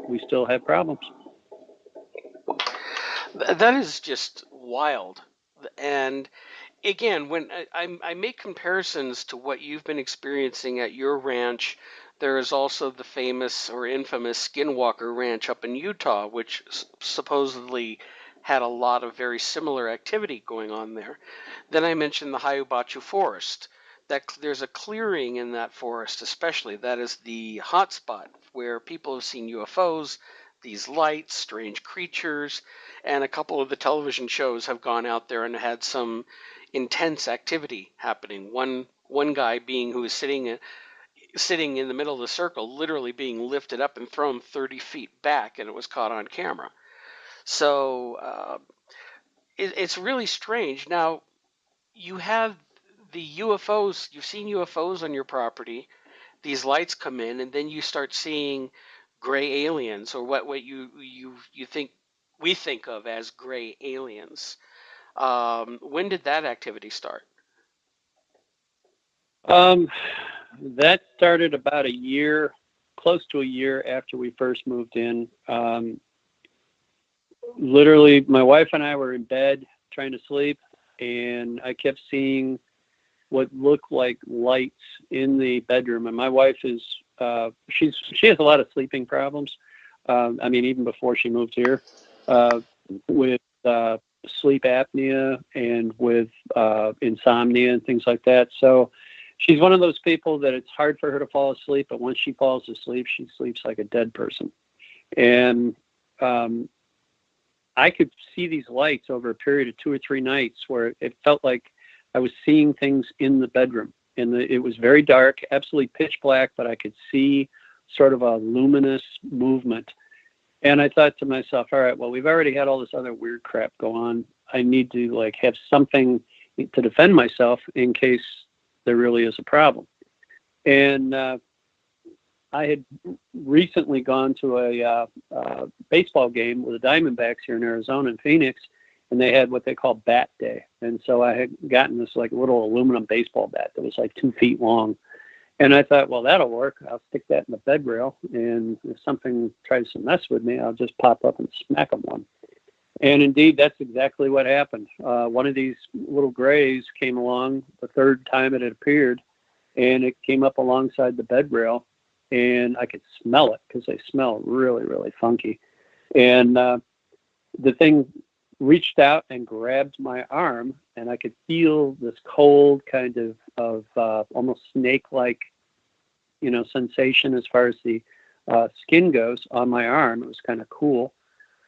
D: we still have problems.
B: That is just wild. And again, when I make comparisons to what you've been experiencing at your ranch, there is also the famous or infamous Skinwalker Ranch up in Utah, which supposedly had a lot of very similar activity going on there. Then I mentioned the Hiawachu Forest. That there's a clearing in that forest, especially that is the hot spot where people have seen UFOs, these lights, strange creatures, and a couple of the television shows have gone out there and had some intense activity happening. One guy who was sitting in the middle of the circle, literally being lifted up and thrown 30 feet back, and it was caught on camera. So it's really strange. Now, you have the UFOs. You've seen UFOs on your property. These lights come in, and then you start seeing gray aliens, or what you think we think of as gray aliens. When did that activity start?
D: That started about close to a year after we first moved in. Literally, my wife and I were in bed trying to sleep, and I kept seeing what looked like lights in the bedroom. And my wife is, she has a lot of sleeping problems. I mean, even before she moved here, with sleep apnea and with insomnia and things like that. So she's one of those people that it's hard for her to fall asleep, but once she falls asleep, she sleeps like a dead person. And I could see these lights over a period of 2 or 3 nights where it felt like I was seeing things in the bedroom. And it was very dark, absolutely pitch black, but I could see sort of a luminous movement. And I thought to myself, all right, well, we've already had all this other weird crap go on. I need to have something to defend myself in case there really is a problem. And I had recently gone to a baseball game with the Diamondbacks here in Arizona in Phoenix, and they had what they call Bat Day. And so I had gotten this little aluminum baseball bat that was 2 feet long. And I thought, well, that'll work. I'll stick that in the bed rail, and if something tries to mess with me, I'll just pop up and smack them one. And indeed, that's exactly what happened. One of these little grays came along the third time it had appeared, and it came up alongside the bed rail, and I could smell it because they smell really, really funky. And the thing reached out and grabbed my arm, and I could feel this cold kind of almost snake-like, sensation as far as the skin goes on my arm. It was kind of cool.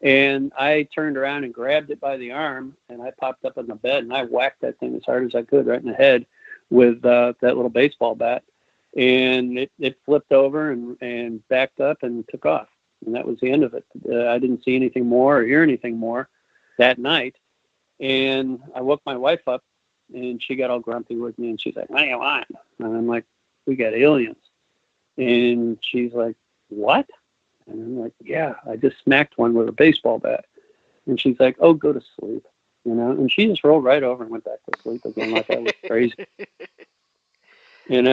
D: And I turned around and grabbed it by the arm, and I popped up in the bed, and I whacked that thing as hard as I could right in the head with that little baseball bat. And it flipped over and backed up and took off. And that was the end of it. I didn't see anything more or hear anything more that night. And I woke my wife up, and she got all grumpy with me, and she's like, "What do you want?" And I'm like, "We got aliens." And she's like, "What?" And I'm like, "Yeah, I just smacked one with a baseball bat." And she's like, "Oh, go to sleep." And she just rolled right over and went back to sleep again like I was crazy. And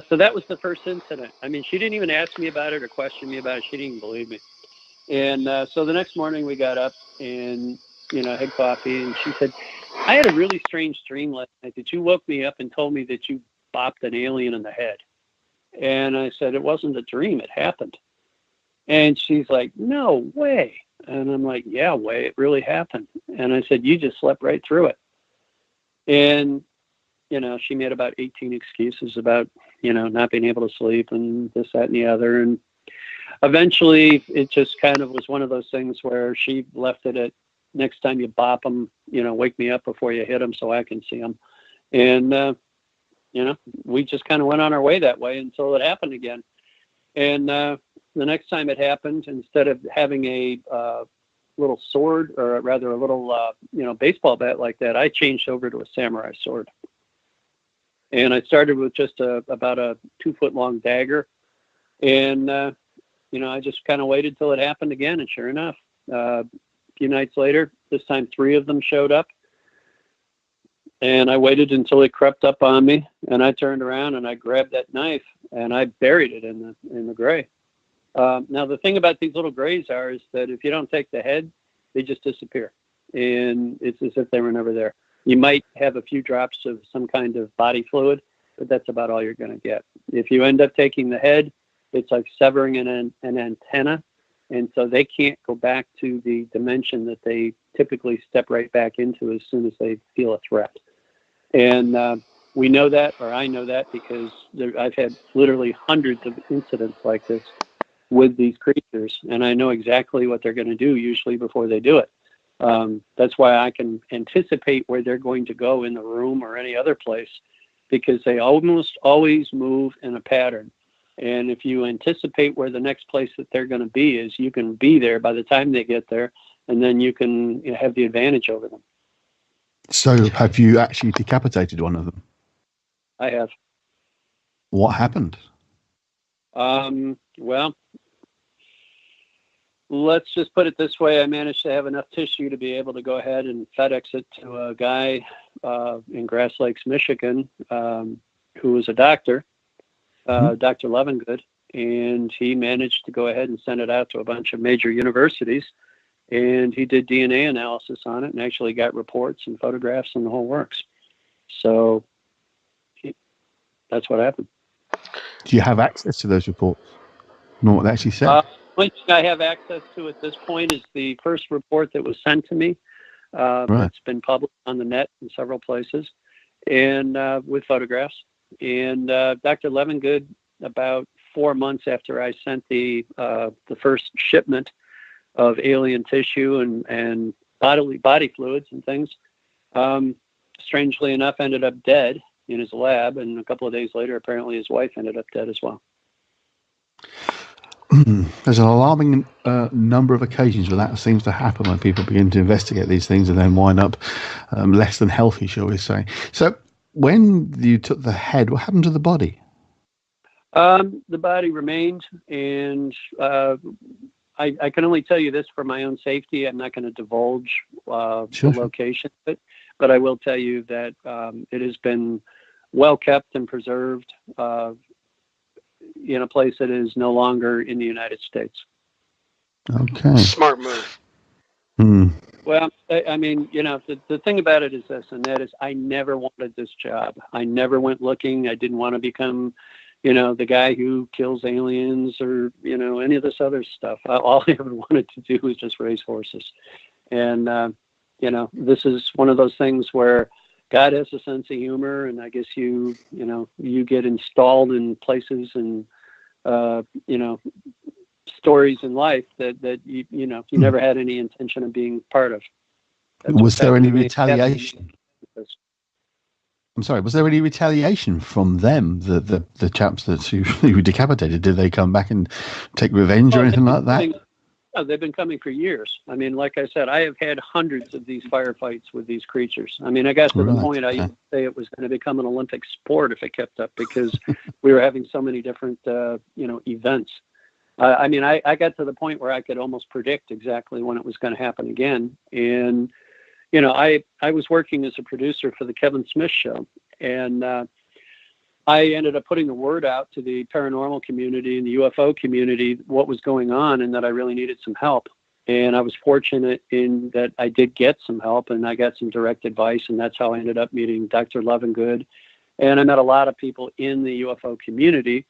D: so that was the first incident. I mean, she didn't even ask me about it or question me about it. She didn't even believe me. And so the next morning we got up and, had coffee. And she said, "I had a really strange dream last night that you woke me up and told me that you bopped an alien in the head." And I said, "It wasn't a dream. It happened." And she's like, no way. And I'm like, yeah, way, it really happened. And I said, you just slept right through it. And, she made about 18 excuses about, not being able to sleep and this, that, and the other. And eventually it just kind of was one of those things where she left it at, next time you bop them, wake me up before you hit them so I can see them. And, we just kind of went on our way that way until it happened again. And the next time it happened, instead of having a little sword, or rather a little, baseball bat like that, I changed over to a samurai sword. And I started with just about a 2-foot long dagger. And, I just kind of waited till it happened again. And sure enough, a few nights later, this time 3 of them showed up. And I waited until it crept up on me, and I turned around and I grabbed that knife and I buried it in the gray. Now the thing about these little grays is that if you don't take the head, they just disappear, and it's as if they were never there. You might have a few drops of some kind of body fluid, but that's about all you're going to get. If you end up taking the head, it's like severing an antenna, and so they can't go back to the dimension that they typically step right back into as soon as they feel a threat. And we know that, or I know that, because I've had literally hundreds of incidents like this with these creatures, and I know exactly what they're going to do usually before they do it. That's why I can anticipate where they're going to go in the room or any other place, because they almost always move in a pattern. And if you anticipate where the next place that they're going to be is, you can be there by the time they get there, and then you can have the advantage over them.
C: So have you actually decapitated one of them?
D: I have.
C: What happened?
D: Well, let's just put it this way. I managed to have enough tissue to be able to go ahead and FedEx it to a guy in Grass Lakes, Michigan, who was a doctor, Dr. Levengood, and he managed to go ahead and send it out to a bunch of major universities, and he did DNA analysis on it and actually got reports and photographs and the whole works. So that's what happened.
C: Do you have access to those reports? Know what they actually said?
D: The only thing I have access to at this point is the first report that was sent to me.
C: Right.
D: It's been published on the net in several places, and with photographs. And Dr. Levengood, about 4 months after I sent the first shipment of alien tissue and body fluids and things, strangely enough, ended up dead in his lab. And a couple of days later, apparently his wife ended up dead as well.
C: There's an alarming number of occasions where that seems to happen when people begin to investigate these things and then wind up less than healthy, shall we say. So when you took the head, what happened to the body?
D: The body remained, and I can only tell you this for my own safety. I'm not going to divulge the location of it, but I will tell you that it has been well kept and preserved in a place that is no longer in the United States.
C: Okay.
B: Smart move.
D: Well, I mean, the thing about it is this, and that is, I never wanted this job. I never went looking. I didn't want to become, the guy who kills aliens or, any of this other stuff. All I ever wanted to do was just raise horses. And, this is one of those things where God has a sense of humor, and I guess you get installed in places and, stories in life that you never had any intention of being part of.
C: Was there any retaliation? I'm sorry, was there any retaliation from them, the chaps who decapitated? Did they come back and take revenge or anything like that?
D: They've been coming for years. I mean, like I said, I have had hundreds of these firefights with these creatures. I mean, I got to the point I used to say it was going to become an Olympic sport if it kept up, because we were having so many different, events. I mean, I got to the point where I could almost predict exactly when it was going to happen again. And, I was working as a producer for the Kevin Smith Show, and I ended up putting the word out to the paranormal community and the UFO community what was going on, and that I really needed some help. And I was fortunate in that I did get some help, and I got some direct advice, and that's how I ended up meeting Dr. Levengood. And I met a lot of people in the UFO community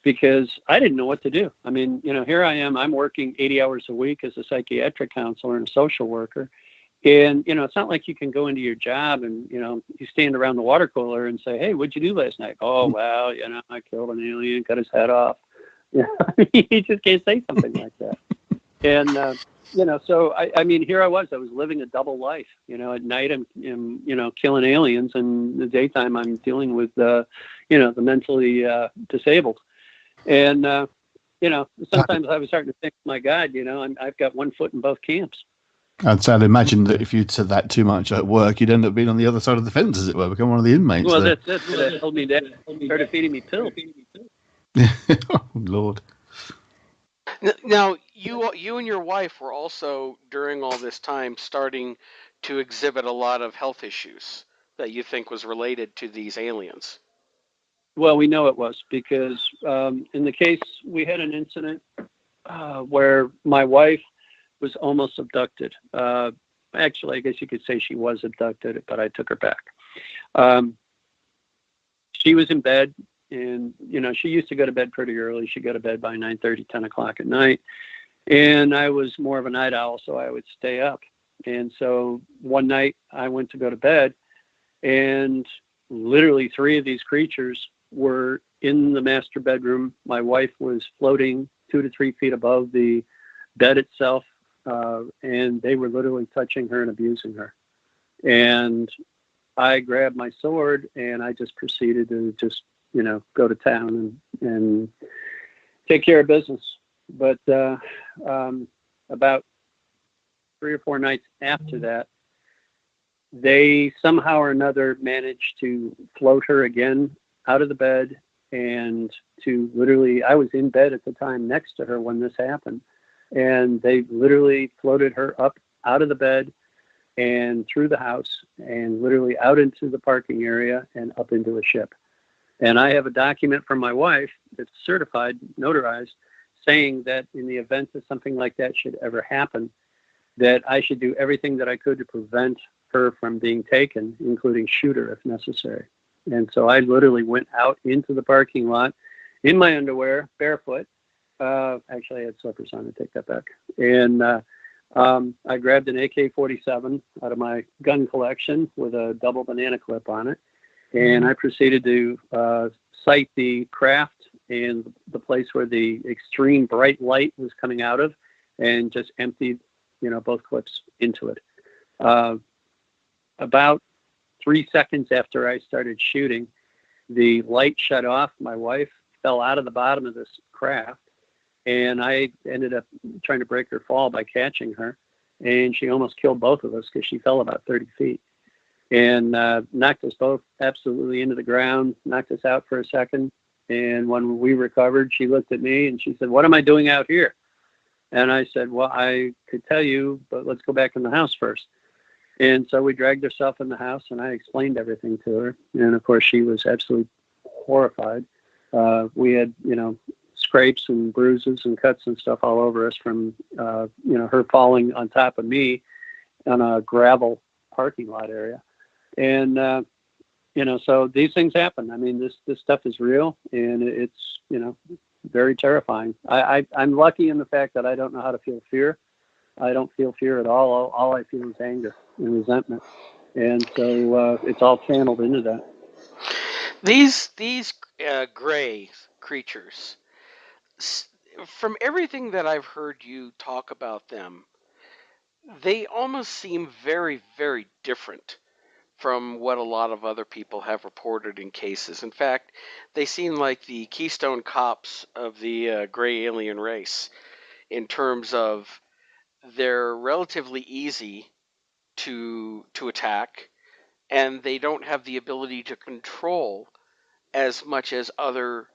D: because I didn't know what to do. I mean, here I am, I'm working 80 hours a week as a psychiatric counselor and a social worker. And, it's not like you can go into your job and, you stand around the water cooler and say, hey, what'd you do last night? Oh, well, I killed an alien, cut his head off. You just can't say something like that. And, so I mean, here I was living a double life. At night I'm killing aliens, and the daytime I'm dealing with, the mentally disabled. And, sometimes I was starting to think, my God, I've got one foot in both camps.
C: I'd imagine that if you'd said that too much at work, you'd end up being on the other side of the fence, as it were, become one of the inmates.
D: Well, that's what held me down. Started feeding me pills.
C: Oh, Lord.
B: Now, you and your wife were also, during all this time, starting to exhibit a lot of health issues that you think was related to these aliens.
D: Well, we know it was because in the case, we had an incident where my wife was almost abducted. Actually, I guess you could say she was abducted, but I took her back. She was in bed, and, she used to go to bed pretty early. She'd go to bed by 9:30, 10 o'clock at night. And I was more of a night owl, so I would stay up. And so one night I went to go to bed, and literally 3 of these creatures were in the master bedroom. My wife was floating 2 to 3 feet above the bed itself. And they were literally touching her and abusing her. And I grabbed my sword and I just proceeded to just, go to town and take care of business. But about 3 or 4 nights after that, they somehow or another managed to float her again out of the bed, and to literally, I was in bed at the time next to her when this happened. And they literally floated her up out of the bed and through the house and literally out into the parking area and up into a ship. And I have a document from my wife that's certified, notarized, saying that in the event that something like that should ever happen, that I should do everything that I could to prevent her from being taken, including shoot her if necessary. And so I literally went out into the parking lot in my underwear, barefoot. Actually, I had slippers on. I take that back. And I grabbed an AK-47 out of my gun collection with a double banana clip on it. And I proceeded to sight the craft and the place where the extreme bright light was coming out of, and just emptied, both clips into it. About 3 seconds after I started shooting, the light shut off. My wife fell out of the bottom of this craft. And I ended up trying to break her fall by catching her. And she almost killed both of us because she fell about 30 feet. And knocked us both absolutely into the ground, knocked us out for a second. And when we recovered, she looked at me and she said, "What am I doing out here?" And I said, "Well, I could tell you, but let's go back in the house first." And so we dragged herself in the house, and I explained everything to her. And, of course, she was absolutely horrified. We had, scrapes and bruises and cuts and stuff all over us from, her falling on top of me on a gravel parking lot area. And, so these things happen. I mean, this stuff is real, and it's, very terrifying. I'm lucky in the fact that I don't know how to feel fear. I don't feel fear at all. All I feel is anger and resentment. And so it's all channeled into that.
B: These gray creatures, from everything that I've heard you talk about them, they almost seem very, very different from what a lot of other people have reported in cases. In fact, they seem like the Keystone Cops of the gray alien race, in terms of they're relatively easy to attack, and they don't have the ability to control as much as other,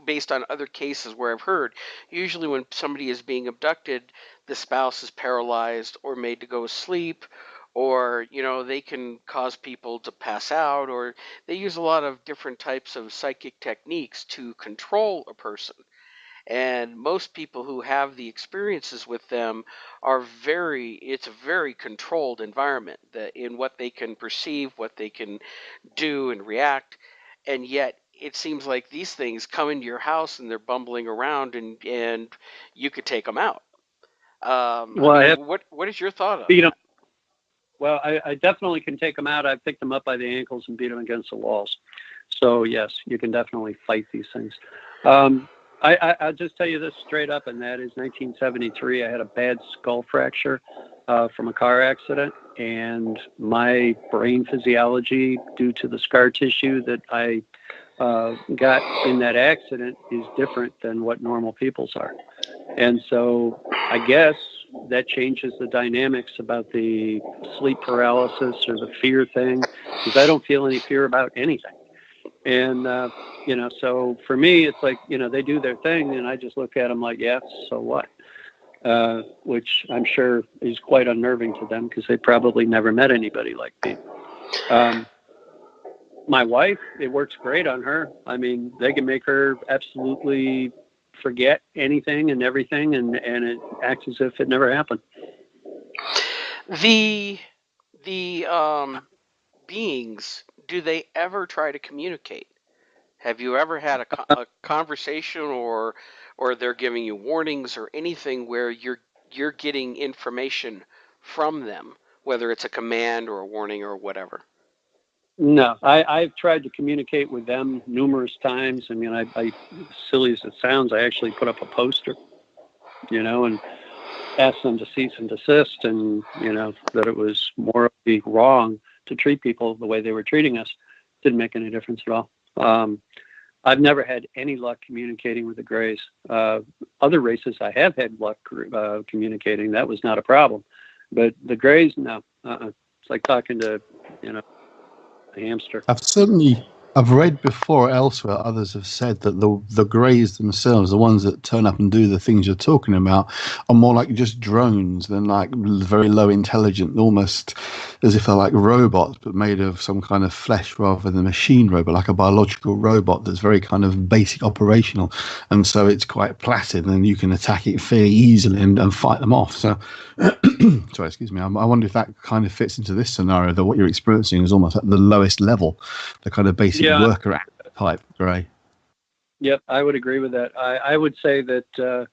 B: based on other cases where I've heard. Usually when somebody is being abducted, the spouse is paralyzed or made to go asleep, or they can cause people to pass out, or they use a lot of different types of psychic techniques to control a person. And most people who have the experiences with them it's a very controlled environment in what they can perceive, what they can do and react. And yet it seems like these things come into your house and they're bumbling around, and you could take them out.
D: Well, I have
B: what is your thought on
D: beat
B: that?
D: them. Well, I definitely can take them out. I picked them up by the ankles and beat them against the walls. So yes, you can definitely fight these things. I'll just tell you this straight up, and that is 1973. I had a bad skull fracture from a car accident, and my brain physiology, due to the scar tissue that I got in that accident, is different than what normal people's are. And so I guess that changes the dynamics about the sleep paralysis or the fear thing, because I don't feel any fear about anything. And, so for me, it's like, they do their thing, and I just look at them like, yeah, so what? Which I'm sure is quite unnerving to them, because they probably never met anybody like me. My wife, it works great on her. I mean, they can make her absolutely forget anything and everything, and it acts as if it never happened.
B: The beings, do they ever try to communicate? Have you ever had a conversation, or they're giving you warnings or anything where you're getting information from them, whether it's a command or a warning or whatever?
D: No, I've tried to communicate with them numerous times. I mean, I silly as it sounds, I actually put up a poster, and asked them to cease and desist, and, that it was morally wrong to treat people the way they were treating us. Didn't make any difference at all. I've never had any luck communicating with the Greys. Other races I have had luck communicating. That was not a problem. But the Greys, no. It's like talking to, a hamster.
C: I've read before elsewhere, others have said that the Greys themselves, the ones that turn up and do the things you're talking about, are more like just drones than like very low intelligent, almost as if they're like robots, but made of some kind of flesh rather than a machine robot, like a biological robot that's very kind of basic operational. And so it's quite placid, and you can attack it fairly easily and fight them off. So, sorry, excuse me. I wonder if that kind of fits into this scenario, that what you're experiencing is almost at the lowest level, the kind of basic worker type Grey.
D: Yep, I would agree with that. I would say that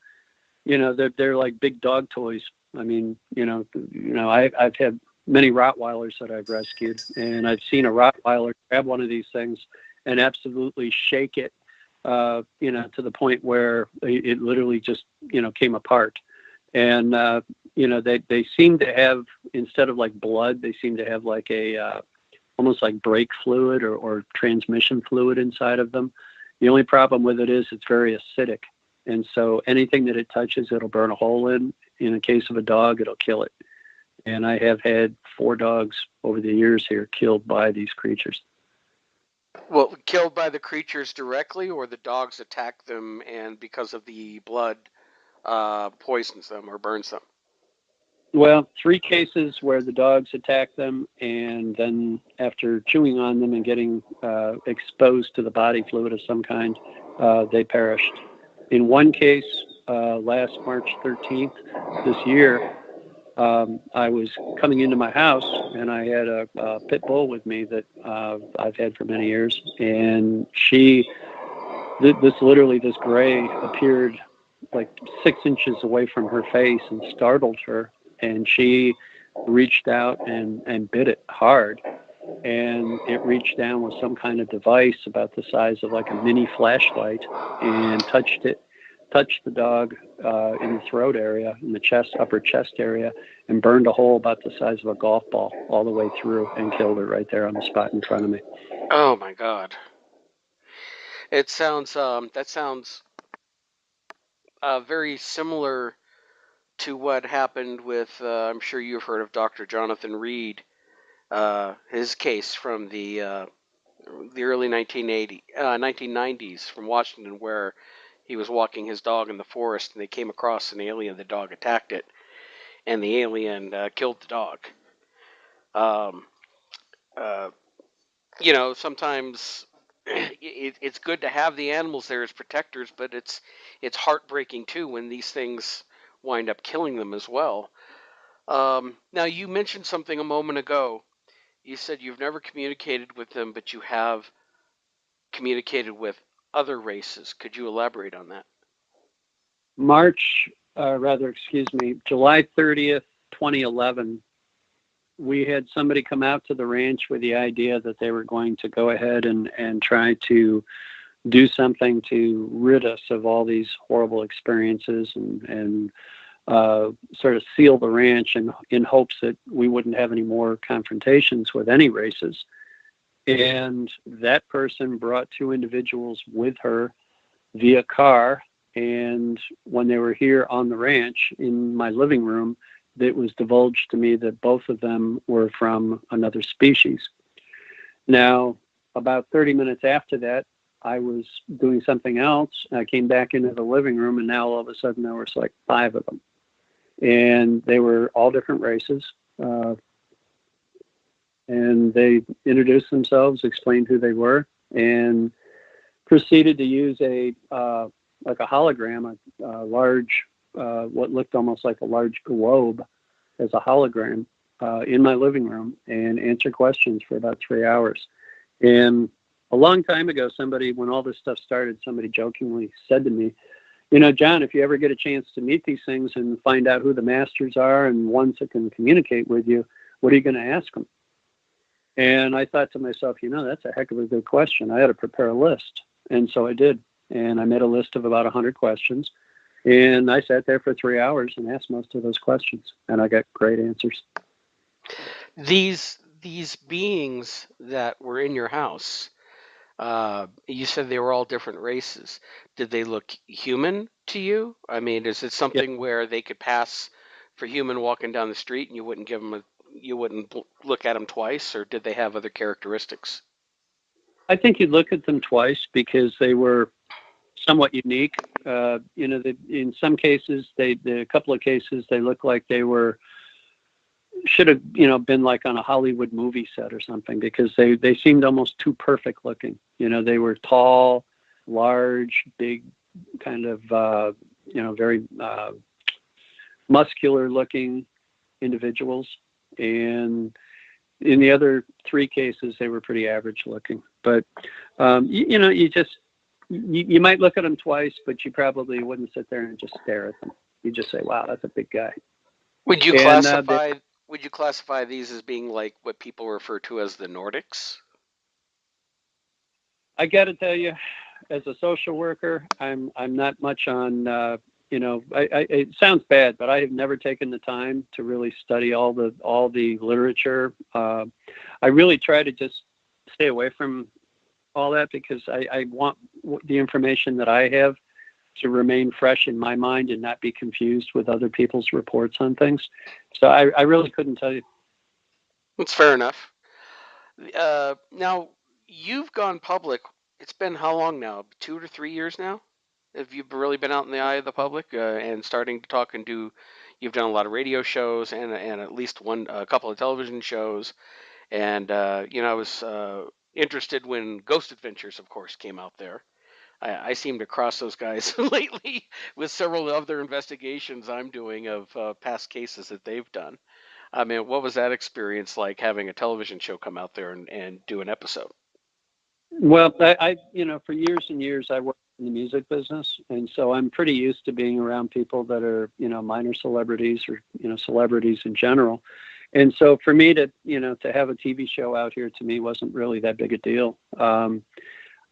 D: they're like big dog toys. I mean, I've had many Rottweilers that I've rescued, and I've seen a Rottweiler grab one of these things and absolutely shake it, to the point where it literally just came apart. And they seem to have, instead of like blood, they seem to have like a almost like brake fluid or transmission fluid inside of them. The only problem with it is it's very acidic. And so anything that it touches, it'll burn a hole in. In the case of a dog, it'll kill it. And I have had 4 dogs over the years here killed by these creatures.
B: Well, killed by the creatures directly, or the dogs attack them and because of the blood poisons them or burns them?
D: Well, 3 cases where the dogs attacked them, and then after chewing on them and getting exposed to the body fluid of some kind, they perished. In 1 case, last March 13th this year, I was coming into my house, and I had a pit bull with me that I've had for many years, and this Grey appeared like 6 inches away from her face and startled her. And she reached out and bit it hard. And it reached down with some kind of device about the size of like a mini flashlight and touched the dog in the throat area, in the upper chest area, and burned a hole about the size of a golf ball all the way through and killed her right there on the spot in front of me.
B: Oh my God. It sounds, that sounds very similar to what happened with, I'm sure you've heard of Dr. Jonathan Reed, his case from the early 1990s from Washington, where he was walking his dog in the forest and they came across an alien. The dog attacked it, and the alien killed the dog. Sometimes it's good to have the animals there as protectors, but it's heartbreaking too when these things wind up killing them as well. Now, you mentioned something a moment ago. You said you've never communicated with them, but you have communicated with other races. Could you elaborate on that?
D: July 30th, 2011, we had somebody come out to the ranch with the idea that they were going to go ahead and try to do something to rid us of all these horrible experiences and sort of seal the ranch in hopes that we wouldn't have any more confrontations with any races. And that person brought two individuals with her via car. And when they were here on the ranch in my living room, it was divulged to me that both of them were from another species. Now, about 30 minutes after that, I was doing something else. I came back into the living room, and now all of a sudden there was like 5 of them. And they were all different races. And they introduced themselves, explained who they were, and proceeded to use a hologram, a large, what looked almost like a large globe as a hologram in my living room, and answer questions for about 3 hours. And a long time ago, when all this stuff started, somebody jokingly said to me, John, if you ever get a chance to meet these things and find out who the masters are and ones that can communicate with you, what are you going to ask them? And I thought to myself, that's a heck of a good question. I had to prepare a list. And so I did. And I made a list of about 100 questions. And I sat there for 3 hours and asked most of those questions. And I got great answers.
B: These beings that were in your house, you said they were all different races. Did they look human to you? I mean, is it something where they could pass for human walking down the street and you wouldn't look at them twice, or did they have other characteristics?
D: I think you'd look at them twice because they were somewhat unique. In some cases, a couple of cases, they looked like they should have, been like on a Hollywood movie set or something, because they seemed almost too perfect looking. They were tall, large, big, kind of, very muscular looking individuals. And in the other 3 cases, they were pretty average looking. But, you might look at them twice, but you probably wouldn't sit there and just stare at them. You just say, wow, that's a big guy.
B: Would you classify these as being like what people refer to as the Nordics?
D: I got to tell you, as a social worker, I'm not much on, it sounds bad, but I have never taken the time to really study all the literature. I really try to just stay away from all that because I want the information that I have to remain fresh in my mind and not be confused with other people's reports on things. So I really couldn't tell you.
B: That's fair enough. Now, you've gone public. It's been how long now? 2 to 3 years now? Have you really been out in the eye of the public and starting to talk and do? You've done a lot of radio shows and at least a couple of television shows. And, I was interested when Ghost Adventures, of course, came out there. I seem to cross those guys lately with several other investigations I'm doing of past cases that they've done. I mean, what was that experience like, having a television show come out there and do an episode?
D: Well, I for years and years, I worked in the music business. And so I'm pretty used to being around people that are, minor celebrities or, celebrities in general. And so for me to have a TV show out here, to me, wasn't really that big a deal.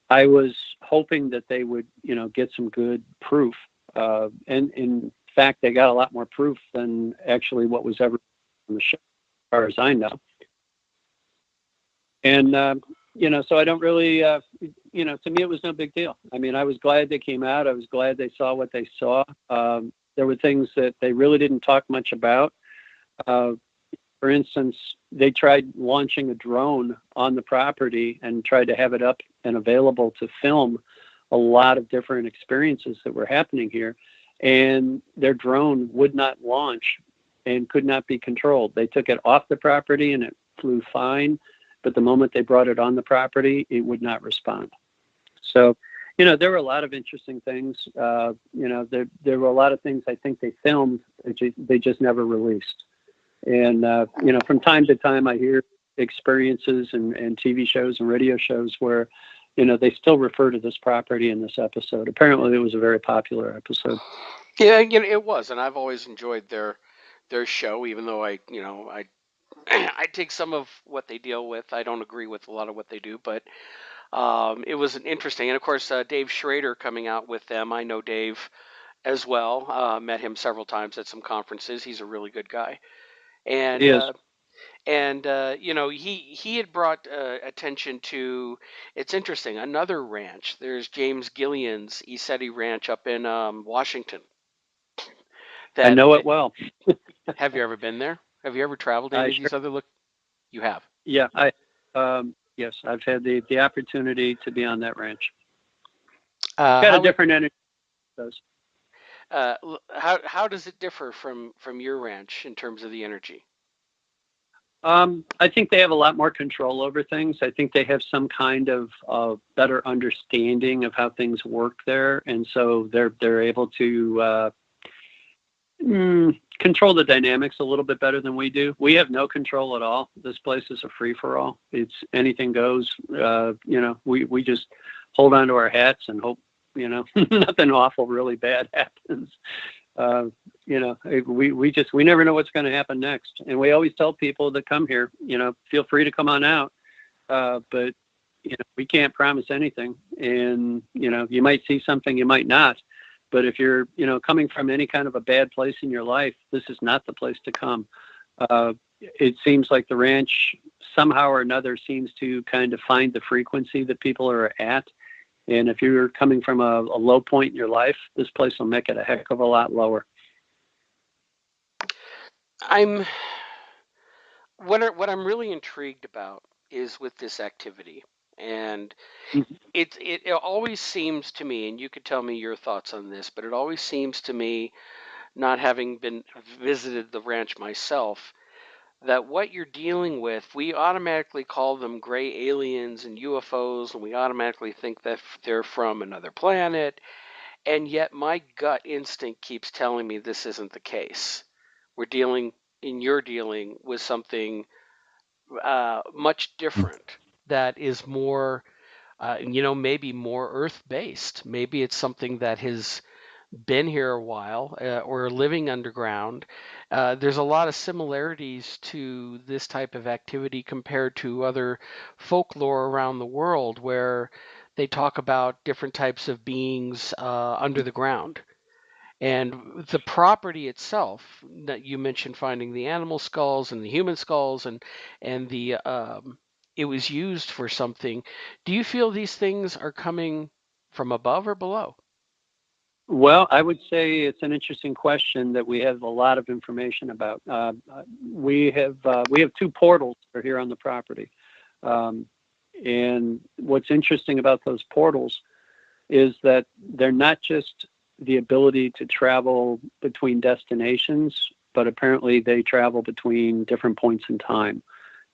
D: I was hoping that they would, get some good proof. And in fact, they got a lot more proof than actually what was ever on the show, as far as I know. And, so I don't really, to me, it was no big deal. I mean, I was glad they came out. I was glad they saw what they saw. There were things that they really didn't talk much about. For instance, they tried launching a drone on the property and tried to have it up and available to film a lot of different experiences that were happening here. And their drone would not launch and could not be controlled. They took it off the property and it flew fine. But the moment they brought it on the property, it would not respond. So, there were a lot of interesting things. There were a lot of things I think they filmed that they just never released. And, from time to time, I hear experiences and TV shows and radio shows where, they still refer to this property in this episode. Apparently, it was a very popular episode.
B: Yeah, it was, and I've always enjoyed their show, even though I I take some of what they deal with. I don't agree with a lot of what they do, but it was an interesting. And of course, Dave Schrader coming out with them. I know Dave as well. Met him several times at some conferences. He's a really good guy, and
D: He is.
B: He had brought attention to. It's interesting. Another ranch. There's James Gillian's Isetti Ranch up in Washington.
D: I know it well.
B: Have you ever been there? Have you ever traveled to any of these other You have?
D: Yeah, yes, I've had the opportunity to be on that ranch. Got a different energy.
B: How does it differ from your ranch in terms of the energy?
D: I think they have a lot more control over things. I think they have some kind of better understanding of how things work there, and so they're able to control the dynamics a little bit better than we do. We have no control at all. This place is a free-for-all. It's anything goes. We just hold on to our hats and hope, nothing awful, really bad happens. We never know what's going to happen next. And we always tell people that come here, feel free to come on out. But, we can't promise anything. And, you might see something, you might not. But if you're, coming from any kind of a bad place in your life, this is not the place to come. It seems like the ranch somehow or another seems to kind of find the frequency that people are at. And if you're coming from a low point in your life, this place will make it a heck of a lot lower.
B: What I'm really intrigued about is with this activity. And it always seems to me, and you could tell me your thoughts on this, but it always seems to me, not having visited the ranch myself, that what you're dealing with, we automatically call them gray aliens and UFOs, and we automatically think that they're from another planet, and yet my gut instinct keeps telling me this isn't the case. You're dealing with something much different that is more, maybe more Earth-based. Maybe it's something that has been here a while or living underground. There's a lot of similarities to this type of activity compared to other folklore around the world where they talk about different types of beings under the ground. And the property itself that you mentioned, finding the animal skulls and the human skulls, and the it was used for something. Do you feel these things are coming from above or below?
D: Well, I would say it's an interesting question that we have a lot of information about. We have two portals that are here on the property, and what's interesting about those portals is that they're not just the ability to travel between destinations, but apparently they travel between different points in time.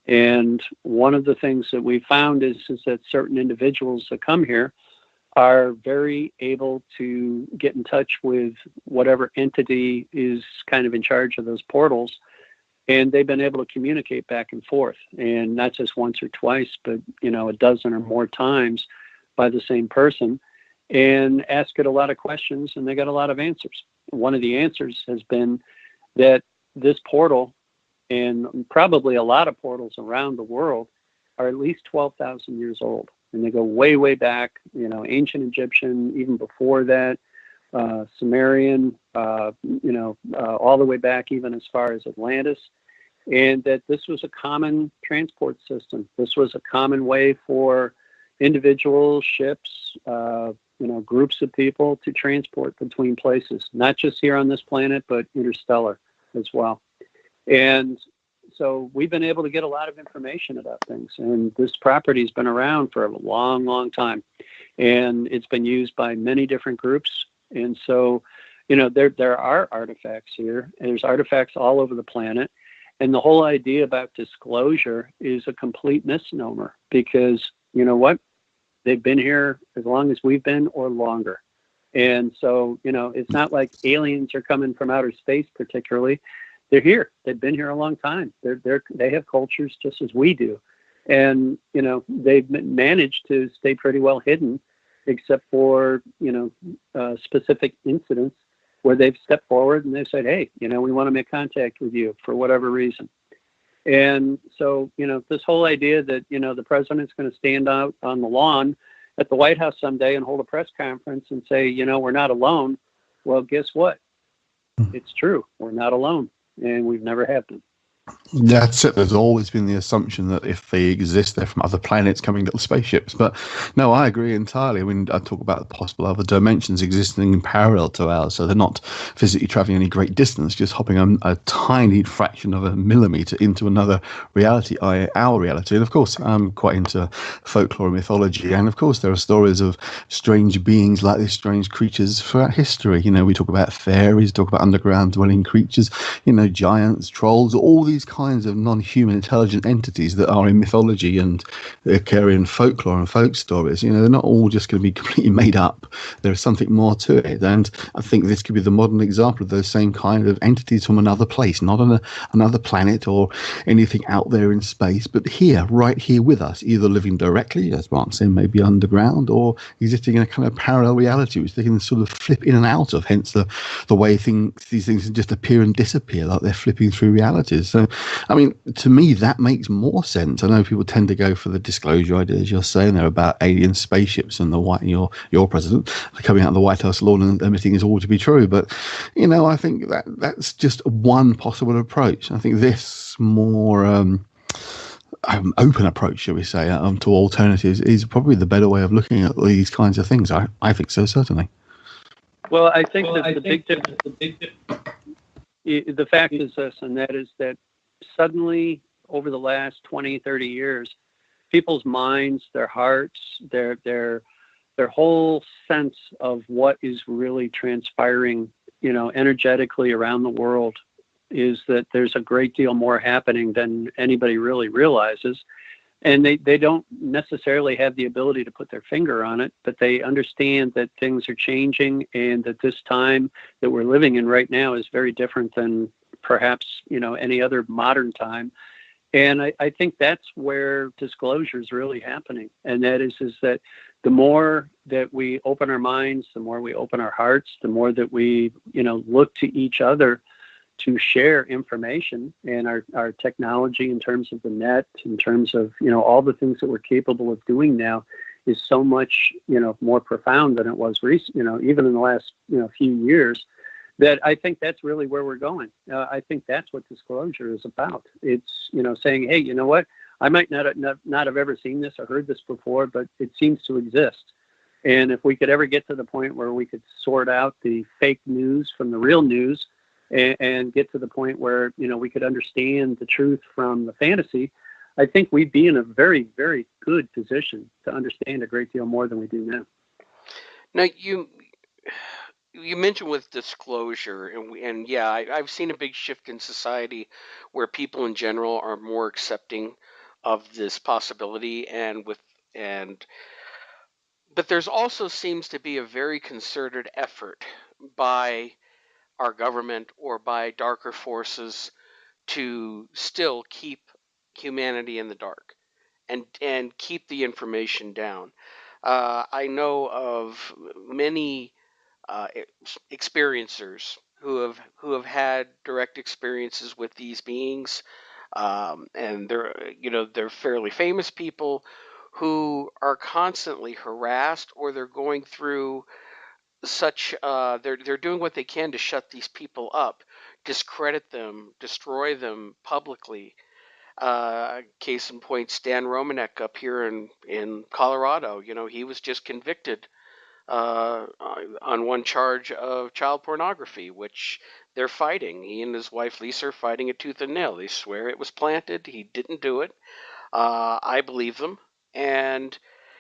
D: And one of the things that we found is that certain individuals that come here are very able to get in touch with whatever entity is kind of in charge of those portals. And they've been able to communicate back and forth, and not just once or twice, but, a dozen or more times by the same person, and ask it a lot of questions, and they got a lot of answers. One of the answers has been that this portal, and probably a lot of portals around the world, are at least 12,000 years old. And they go way, way back, ancient Egyptian, even before that, Sumerian, all the way back even as far as Atlantis. And that this was a common transport system. This was a common way for individuals, ships, groups of people to transport between places, not just here on this planet, but interstellar as well. And so we've been able to get a lot of information about things. And this property's been around for a long, long time. And it's been used by many different groups. And so, there are artifacts here. And there's artifacts all over the planet. And the whole idea about disclosure is a complete misnomer because, you know what? They've been here as long as we've been or longer. And so, it's not like aliens are coming from outer space particularly. They're here. They've been here a long time. They have cultures just as we do. And, they've managed to stay pretty well hidden, except for, specific incidents where they've stepped forward and they've said, hey, we want to make contact with you for whatever reason. And so, this whole idea that, the president's going to stand out on the lawn at the White House someday and hold a press conference and say, we're not alone. Well, guess what? It's true. We're not alone, and we've never have been.
C: That's it. There's always been the assumption that if they exist, they're from other planets coming little spaceships. But no, I agree entirely. I mean, I talk about the possible other dimensions existing in parallel to ours. So they're not physically traveling any great distance, just hopping a tiny fraction of a millimeter into another reality, our reality. And of course, I'm quite into folklore and mythology. And of course, there are stories of strange beings like this, strange creatures throughout history. We talk about fairies, talk about underground dwelling creatures, giants, trolls, all these kinds of non-human intelligent entities that are in mythology and occur in folklore and folk stories. They're not all just going to be completely made up. There's something more to it, and I think this could be the modern example of those same kind of entities from another place, not on another planet or anything out there in space, but here, right here with us, either living directly, as Mark said, maybe underground, or existing in a kind of parallel reality which they can sort of flip in and out of. Hence the way these things just appear and disappear, like they're flipping through realities. So I mean, to me, that makes more sense. I know people tend to go for the disclosure ideas you're saying there about alien spaceships and your president coming out of the White House lawn and admitting it's all to be true. But, I think that's just one possible approach. I think this more open approach, shall we say, to alternatives is probably the better way of looking at these kinds of things. I think so, certainly.
D: Well, I think the big difference, the fact is this, and that is that suddenly over the last 20, 30 years, people's minds, their hearts, their whole sense of what is really transpiring, energetically around the world is that there's a great deal more happening than anybody really realizes. And they don't necessarily have the ability to put their finger on it, but they understand that things are changing and that this time that we're living in right now is very different than perhaps, any other modern time. And I think that's where disclosure is really happening. And that is that the more that we open our minds, the more we open our hearts, the more that we, look to each other to share information and our technology in terms of the net, in terms of, all the things that we're capable of doing now is so much, more profound than it was recent, even in the last, few years, that I think that's really where we're going. I think that's what disclosure is about. It's, saying, hey, you know what? I might not have ever seen this or heard this before, but it seems to exist. And if we could ever get to the point where we could sort out the fake news from the real news and get to the point where, we could understand the truth from the fantasy, I think we'd be in a very, very good position to understand a great deal more than we do now.
B: Now, you mentioned with disclosure, and yeah, I've seen a big shift in society where people in general are more accepting of this possibility, but there's also seems to be a very concerted effort by our government or by darker forces to still keep humanity in the dark and keep the information down. I know of many experiencers who have had direct experiences with these beings, and they're fairly famous people who are constantly harassed, or they're going through they're doing what they can to shut these people up, discredit them, destroy them publicly. Case in point, Stan Romanek up here in Colorado. He was just convicted on one charge of child pornography, which they're fighting. He and his wife Lisa are fighting it tooth and nail. They swear it was planted. He didn't do it. I believe them, and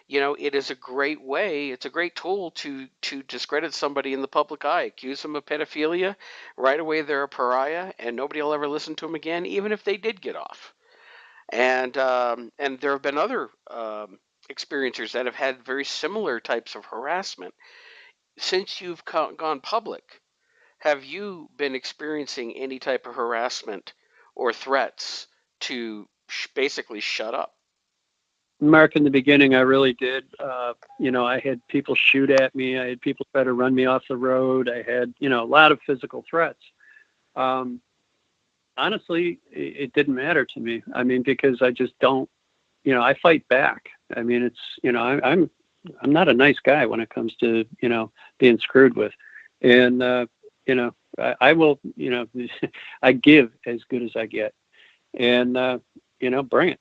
B: it is a great way. It's a great tool to discredit somebody in the public eye, accuse them of pedophilia. Right away, they're a pariah, and nobody will ever listen to them again, even if they did get off. And there have been other experiencers that have had very similar types of harassment. Since you've gone public, have you been experiencing any type of harassment or threats to basically shut up?
D: Mark, in the beginning, I really did. I had people shoot at me. I had people try to run me off the road. I had, a lot of physical threats. Honestly, it didn't matter to me. I mean, because I just don't, I fight back. I mean, it's, I'm not a nice guy when it comes to, being screwed with. And, I will, I give as good as I get. And, bring it.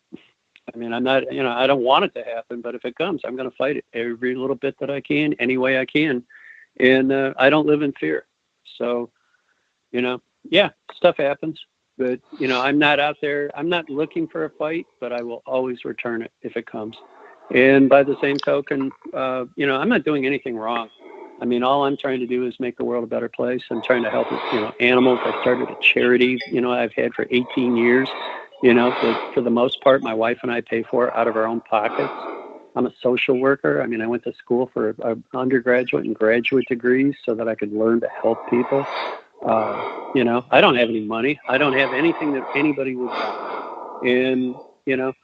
D: I mean, I'm not, I don't want it to happen, but if it comes, I'm going to fight it every little bit that I can, any way I can. And I don't live in fear. So, yeah, stuff happens. But, I'm not out there. I'm not looking for a fight, but I will always return it if it comes. And by the same token, I'm not doing anything wrong. I mean, all I'm trying to do is make the world a better place. I'm trying to help, animals. I started a charity, I've had for 18 years, that for the most part, my wife and I pay for out of our own pockets. I'm a social worker. I mean, I went to school for undergraduate and graduate degrees so that I could learn to help people. I don't have any money. I don't have anything that anybody would want. And,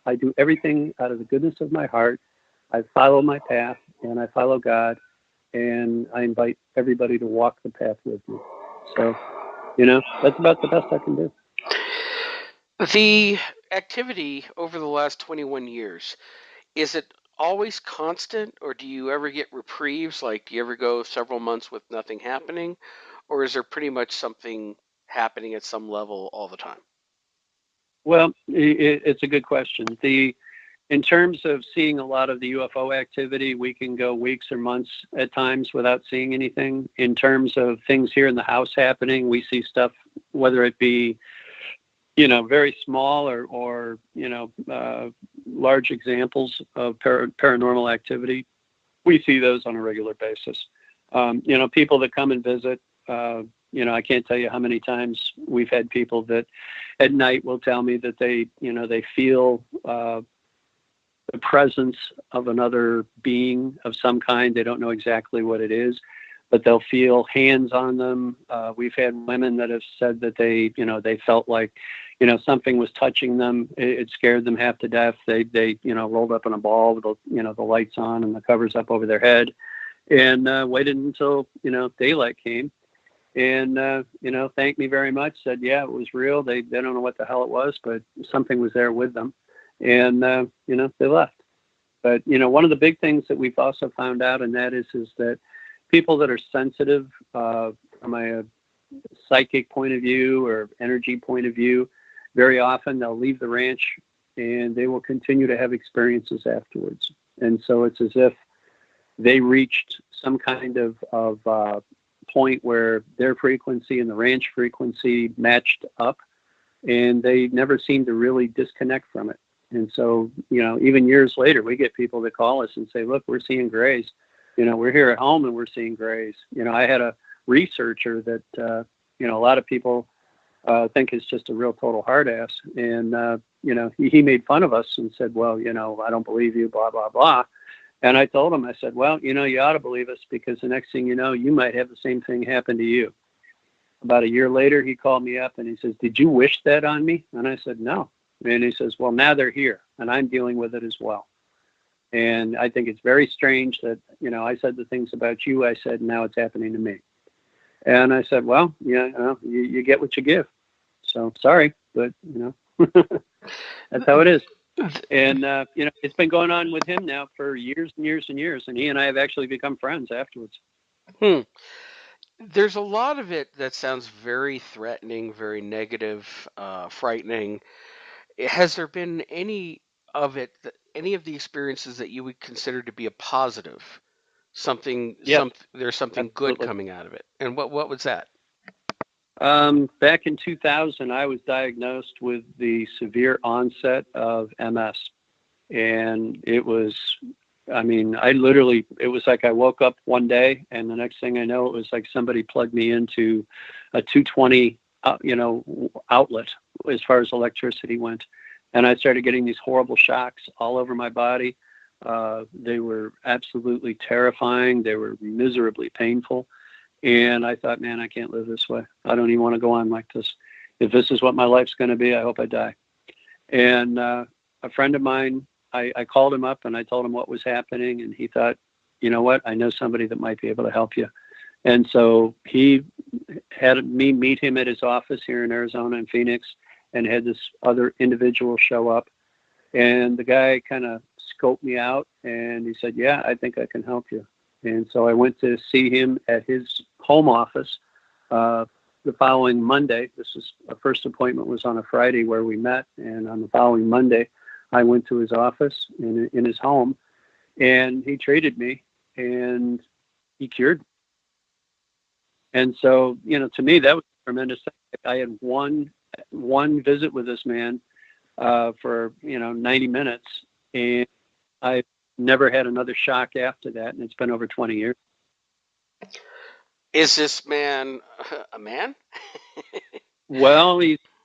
D: I do everything out of the goodness of my heart. I follow my path and I follow God. And I invite everybody to walk the path with me. So, that's about the best I can do.
B: The activity over the last 21 years, is it always constant, or do you ever get reprieves? Like, do you ever go several months with nothing happening? Or is there pretty much something happening at some level all the time?
D: Well, it's a good question. In terms of seeing a lot of the UFO activity, we can go weeks or months at times without seeing anything. In terms of things here in the house happening, we see stuff, whether it be, very small or large examples of paranormal activity. We see those on a regular basis. People that come and visit, I can't tell you how many times we've had people that at night will tell me that they feel the presence of another being of some kind. They don't know exactly what it is, but they'll feel hands on them. We've had women that have said that they felt like, something was touching them. It scared them half to death. They rolled up in a ball with the lights on and the covers up over their head, and waited until, daylight came. And, thanked me very much, said, yeah, it was real. They don't know what the hell it was, but something was there with them. And, they left. But, one of the big things that we've also found out, and that is that people that are sensitive from a psychic point of view or energy point of view, very often they'll leave the ranch and they will continue to have experiences afterwards. And so it's as if they reached some kind of point where their frequency and the ranch frequency matched up, and they never seem to really disconnect from it. And so, even years later, we get people that call us and say, look, we're seeing grays. We're here at home and we're seeing grays. I had a researcher that, a lot of people think is just a real total hard ass. And, he made fun of us and said, well, I don't believe you, blah, blah, blah. And I told him, I said, well, you ought to believe us, because the next thing you know, you might have the same thing happen to you. About a year later, he called me up and he says, did you wish that on me? And I said, no. And he says, well, now they're here and I'm dealing with it as well. And I think it's very strange that, I said the things about you, I said, now it's happening to me. And I said, well, you get what you give. So sorry, but, that's how it is. And, it's been going on with him now for years and years and years. And he and I have actually become friends afterwards.
B: There's a lot of it that sounds very threatening, very negative, frightening. Has there been any of the experiences that you would consider to be a positive?
D: Yes,
B: There's something
D: absolutely
B: good coming out of it. And what was that?
D: Back in 2000, I was diagnosed with the severe onset of MS. And it was, it was like I woke up one day and the next thing I know, it was like somebody plugged me into a 220, outlet as far as electricity went. And I started getting these horrible shocks all over my body. They were absolutely terrifying. They were miserably painful. And I thought, man, I can't live this way. I don't even want to go on like this. If this is what my life's going to be, I hope I die. And a friend of mine, I called him up and I told him what was happening, and he thought, you know what, I know somebody that might be able to help you. And so he had me meet him at his office here in Arizona and Phoenix, and had this other individual show up. And the guy kind of scoped me out, and he said, yeah, I think I can help you. And so I went to see him at his home office the following Monday. This was our first appointment was on a Friday where we met. And on the following Monday, I went to his office in his home, and he treated me, and he cured me. And so, you know, to me, that was a tremendous thing. I had one visit with this man for, 90 minutes, and I never had another shock after that, and it's been over 20 years.
B: Is this man a man?
D: Well,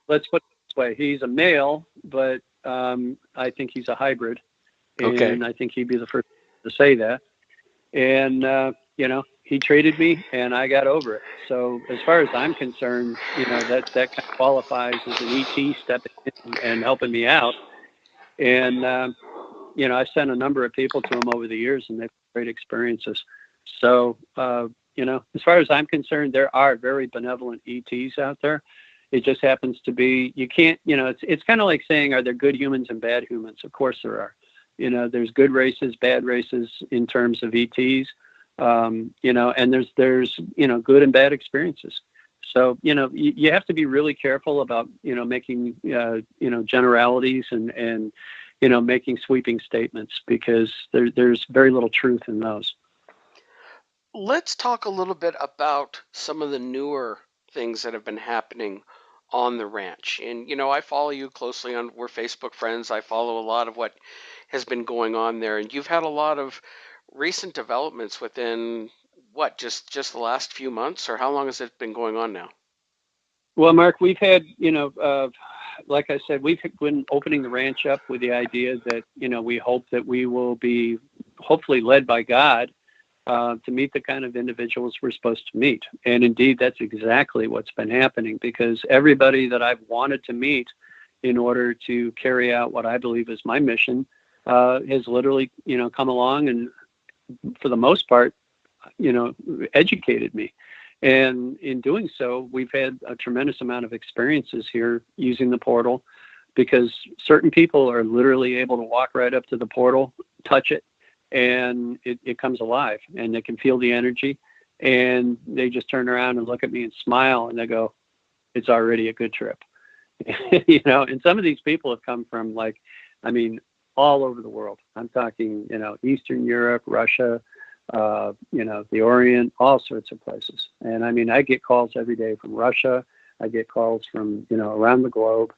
D: let's put it this way. He's a male, but I think he's a hybrid.
B: Okay.
D: And I think he'd be the first to say that. And, he treated me, and I got over it. So as far as I'm concerned, that kind of qualifies as an ET stepping in and helping me out. And, I've sent a number of people to him over the years, and they've had great experiences. So, as far as I'm concerned, there are very benevolent ETs out there. It just happens to be, you can't, it's kind of like saying, are there good humans and bad humans? Of course there are. There's good races, bad races in terms of ETs, and there's good and bad experiences. So, you have to be really careful about, making, generalities and making sweeping statements, because there's very little truth in those.
B: Let's talk a little bit about some of the newer things that have been happening on the ranch. And, I follow you closely we're Facebook friends. I follow a lot of what has been going on there. And you've had a lot of recent developments within, just the last few months, or how long has it been going on now?
D: Well, Mark, we've had, like I said, we've been opening the ranch up with the idea that, we hope that we will be hopefully led by God to meet the kind of individuals we're supposed to meet. And indeed, that's exactly what's been happening, because everybody that I've wanted to meet in order to carry out what I believe is my mission has literally, come along and, for the most part, educated me. And in doing so, we've had a tremendous amount of experiences here using the portal, because certain people are literally able to walk right up to the portal, touch it, and it comes alive, and they can feel the energy, and they just turn around and look at me and smile, and they go, it's already a good trip. And some of these people have come from all over the world. I'm talking, Eastern Europe, Russia, the Orient, all sorts of places. And I get calls every day from Russia. I get calls from, around the globe,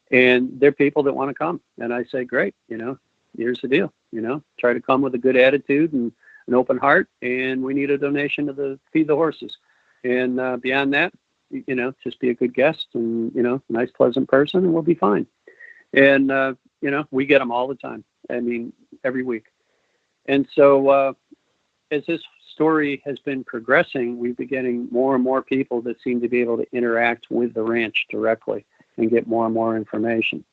D: and they're people that want to come. And I say, great, here's the deal, try to come with a good attitude and an open heart. And we need a donation to feed the horses. And beyond that, just be a good guest and, nice, pleasant person, and we'll be fine. And, we get them all the time. Every week. And so, as this story has been progressing, we've been getting more and more people that seem to be able to interact with the ranch directly and get more and more information.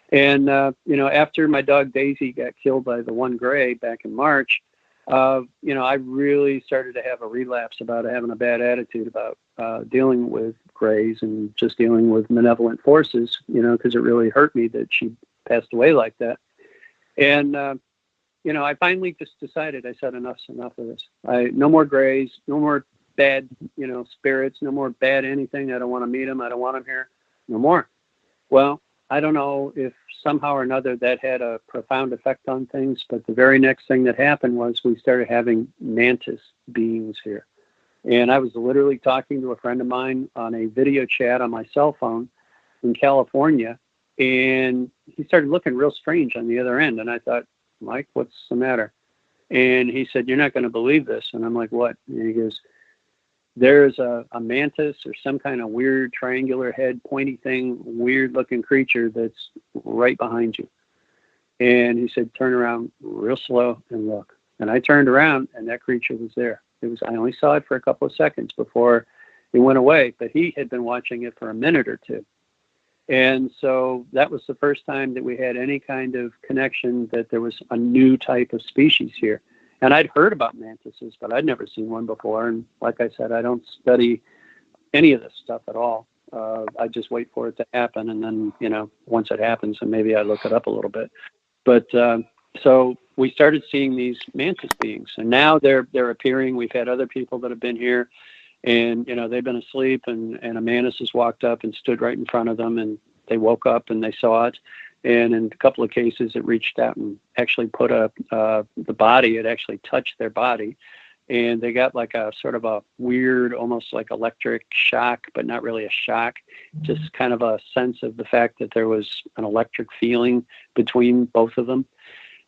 D: And, after my dog Daisy got killed by the one gray back in March, I really started to have a relapse about having a bad attitude about dealing with grays and just dealing with malevolent forces, because it really hurt me that she passed away like that. And, I finally just decided, I said, enough's enough of this. No more grays, no more bad, spirits, no more bad anything. I don't want to meet them. I don't want them here. No more. Well, I don't know if somehow or another that had a profound effect on things, but the very next thing that happened was we started having mantis beings here. And I was literally talking to a friend of mine on a video chat on my cell phone in California, and he started looking real strange on the other end. And I thought, Mike, what's the matter? And he said, you're not going to believe this. And I'm like, what? And he goes, there's a mantis or some kind of weird triangular head, pointy thing, weird looking creature that's right behind you. And he said, turn around real slow and look. And I turned around, and that creature was there. I only saw it for a couple of seconds before it went away, but he had been watching it for a minute or two. And so that was the first time that we had any kind of connection that there was a new type of species here. And I'd heard about mantises, but I'd never seen one before. And like I said, I don't study any of this stuff at all. I just wait for it to happen. And then, once it happens, and maybe I look it up a little bit. But so we started seeing these mantis beings, and now they're appearing. We've had other people that have been here, and they've been asleep, and a mantis has walked up and stood right in front of them, and they woke up and they saw it. And in a couple of cases, it reached out and actually put the body. It actually touched their body, and they got like a sort of a weird, almost like electric shock, but not really a shock, just kind of a sense of the fact that there was an electric feeling between both of them.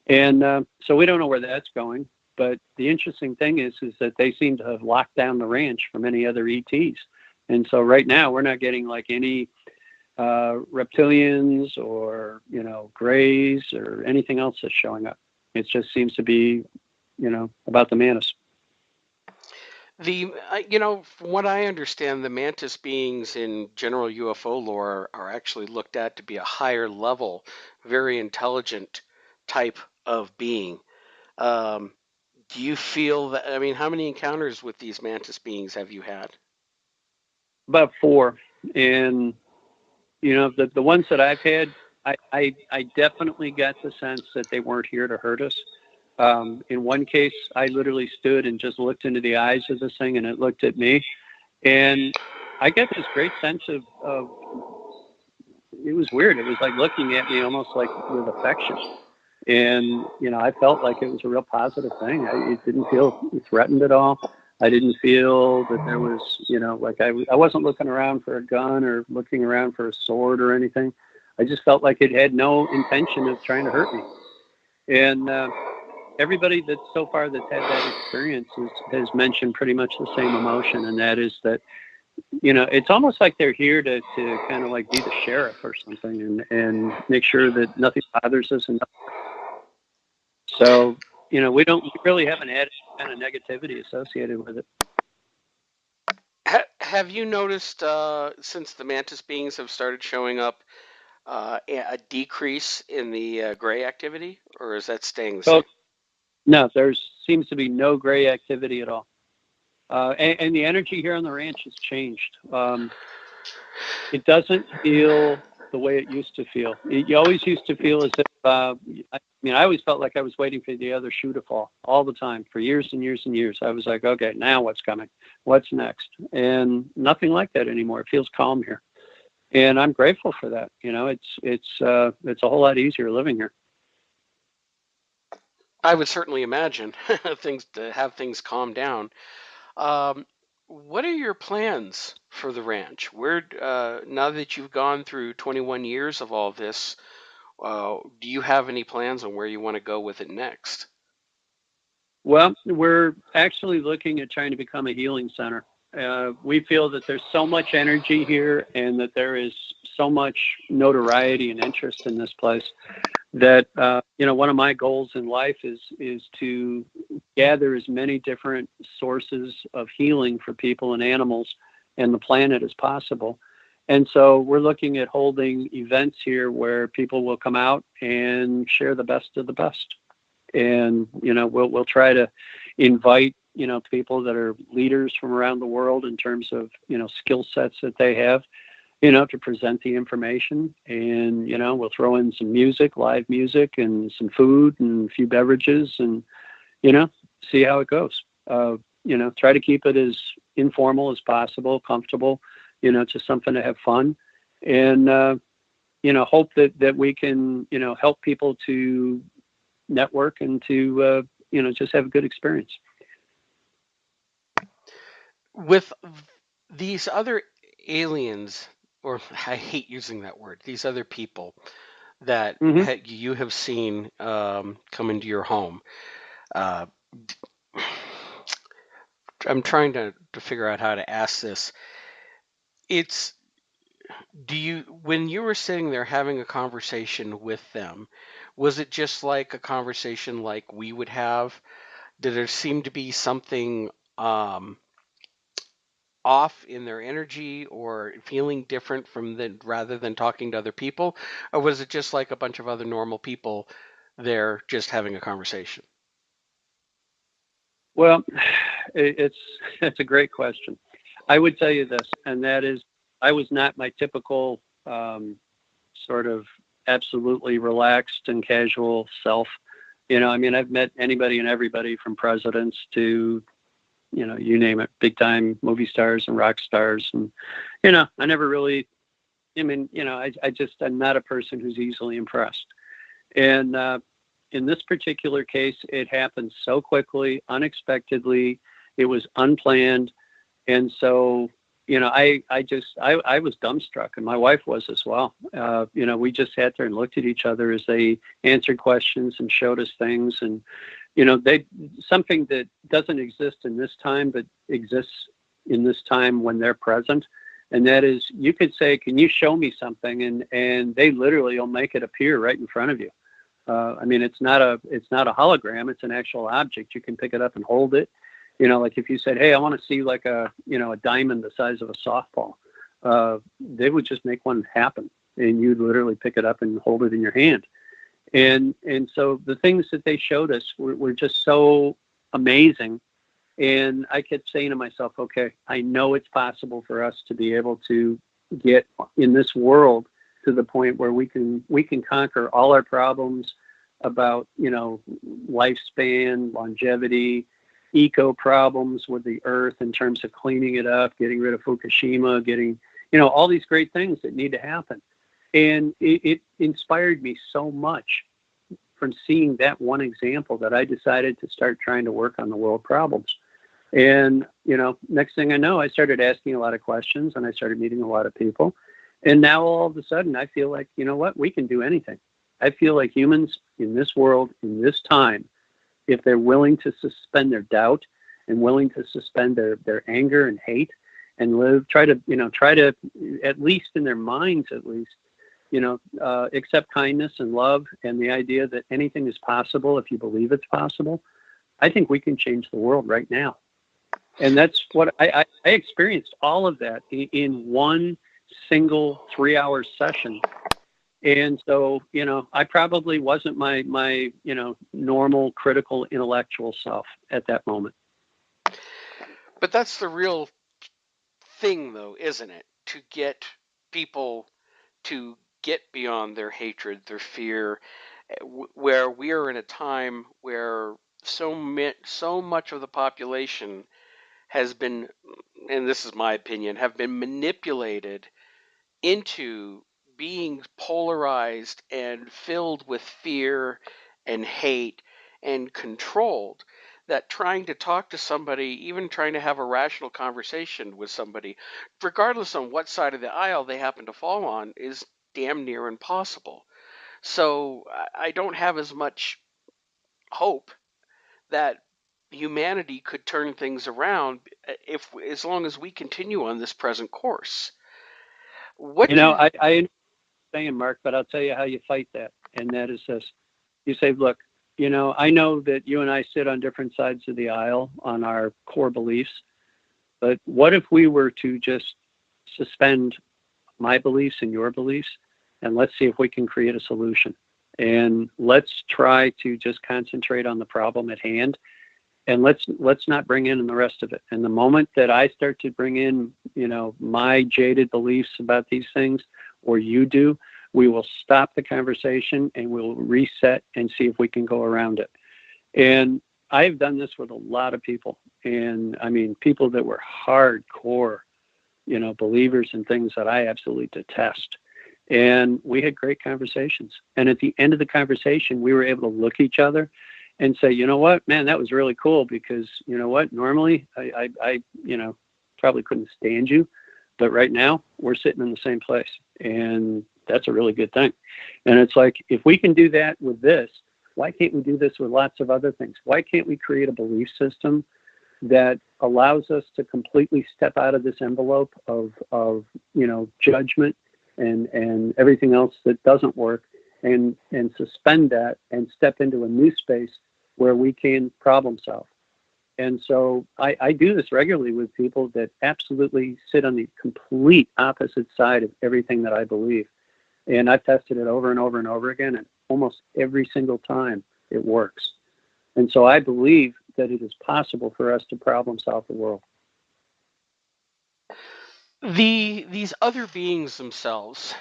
D: And so we don't know where that's going. But the interesting thing is that they seem to have locked down the ranch from any other ETs. And so right now we're not getting like any reptilians or, grays or anything else that's showing up. It just seems to be, about the mantis.
B: From what I understand, the mantis beings in general UFO lore are actually looked at to be a higher level, very intelligent type of being. Do you feel that, how many encounters with these mantis beings have you had?
D: About 4. And, the ones that I've had, I definitely got the sense that they weren't here to hurt us. In one case, I literally stood and just looked into the eyes of this thing, and it looked at me. And I get this great sense of it was weird. It was like looking at me almost like with affection. And, I felt like it was a real positive thing. It didn't feel threatened at all. I didn't feel that there was, like I wasn't looking around for a gun or looking around for a sword or anything. I just felt like it had no intention of trying to hurt me. And everybody that so far that's had that experience has mentioned pretty much the same emotion, and that is that, it's almost like they're here to kind of like be the sheriff or something and make sure that nothing bothers us. And so, we really haven't had any kind of negativity associated with it.
B: Have you noticed since the mantis beings have started showing up a decrease in the gray activity, or is that staying the same?
D: No, there seems to be no gray activity at all. And the energy here on the ranch has changed. It doesn't feel the way it used to feel. You always used to feel as if, I always felt like I was waiting for the other shoe to fall all the time for years and years and years. I was like, okay, now what's coming? What's next? And nothing like that anymore. It feels calm here. And I'm grateful for that. It's a whole lot easier living here.
B: I would certainly imagine to have things calm down. What are your plans for the ranch? Now that you've gone through 21 years of all this, do you have any plans on where you want to go with it next?
D: Well, we're actually looking at trying to become a healing center. We feel that there's so much energy here and that there is so much notoriety and interest in this place that, one of my goals in life is to gather as many different sources of healing for people and animals and the planet as possible. And so we're looking at holding events here where people will come out and share the best of the best. And, we'll try to invite, people that are leaders from around the world in terms of, skill sets that they have, to present the information. And, we'll throw in some music, live music, and some food and a few beverages and, see how it goes. Try to keep it as informal as possible, comfortable, just something to have fun. And, hope that we can, help people to network and to, just have a good experience.
B: With these other aliens, or I hate using that word, these other people that you have seen come into your home, I'm trying to figure out how to ask this. When you were sitting there having a conversation with them, was it just like a conversation like we would have? Did there seem to be something off in their energy or feeling different rather than talking to other people? Or was it just like a bunch of other normal people there just having a conversation?
D: Well, it's a great question. I would tell you this, and that is, I was not my typical sort of absolutely relaxed and casual self. I mean, I've met anybody and everybody from presidents to, you name it, big time movie stars and rock stars. And, I never really, I'm not a person who's easily impressed. And in this particular case, it happened so quickly, unexpectedly. It was unplanned. And so, I was dumbstruck, and my wife was as well. We just sat there and looked at each other as they answered questions and showed us things. And, something that doesn't exist in this time, but exists in this time when they're present. And that is, you could say, can you show me something? And they literally will make it appear right in front of you. It's not a hologram. It's an actual object. You can pick it up and hold it. Like if you said, hey, I want to see like a diamond the size of a softball, they would just make one happen, and you'd literally pick it up and hold it in your hand. And so the things that they showed us were just so amazing. And I kept saying to myself, okay, I know it's possible for us to be able to get in this world to the point where we can conquer all our problems about, lifespan, longevity, eco problems with the earth in terms of cleaning it up, getting rid of Fukushima, getting, all these great things that need to happen. And it inspired me so much from seeing that one example that I decided to start trying to work on the world problems. And, next thing I know, I started asking a lot of questions, and I started meeting a lot of people. And now all of a sudden I feel like, we can do anything. I feel like humans in this world, in this time, if they're willing to suspend their doubt and willing to suspend their anger and hate and try to, at least in their minds, at least, accept kindness and love and the idea that anything is possible if you believe it's possible, I think we can change the world right now. And that's what I experienced, all of that in one single 3-hour session. And so, I probably wasn't my normal critical intellectual self at that moment.
B: But that's the real thing, though, isn't it? To get people to get beyond their hatred, their fear, where we are in a time where so much of the population has been, and this is my opinion, have been manipulated into being polarized and filled with fear and hate and controlled, that trying to talk to somebody, even trying to have a rational conversation with somebody, regardless on what side of the aisle they happen to fall on, is damn near impossible. So I don't have as much hope that humanity could turn things around as long as we continue on this present course.
D: I saying, Mark, but I'll tell you how you fight that. And that is this. You say, look, I know that you and I sit on different sides of the aisle on our core beliefs, but what if we were to just suspend my beliefs and your beliefs, and let's see if we can create a solution. And let's try to just concentrate on the problem at hand, and let's not bring in the rest of it. And the moment that I start to bring in, my jaded beliefs about these things, or you do, we will stop the conversation and we'll reset and see if we can go around it. And I've done this with a lot of people, and I mean, people that were hardcore, believers in things that I absolutely detest. And we had great conversations. And at the end of the conversation, we were able to look at each other and say, you know what, man, that was really cool, because you know what, normally I probably couldn't stand you, but right now we're sitting in the same place, and that's a really good thing. And it's like, if we can do that with this, why can't we do this with lots of other things? Why can't we create a belief system that allows us to completely step out of this envelope of judgment and everything else that doesn't work, and suspend that and step into a new space where we can problem solve? And so I do this regularly with people that absolutely sit on the complete opposite side of everything that I believe. And I've tested it over and over and over again, and almost every single time it works. And so I believe that it is possible for us to problem solve the world.
B: These other beings themselves,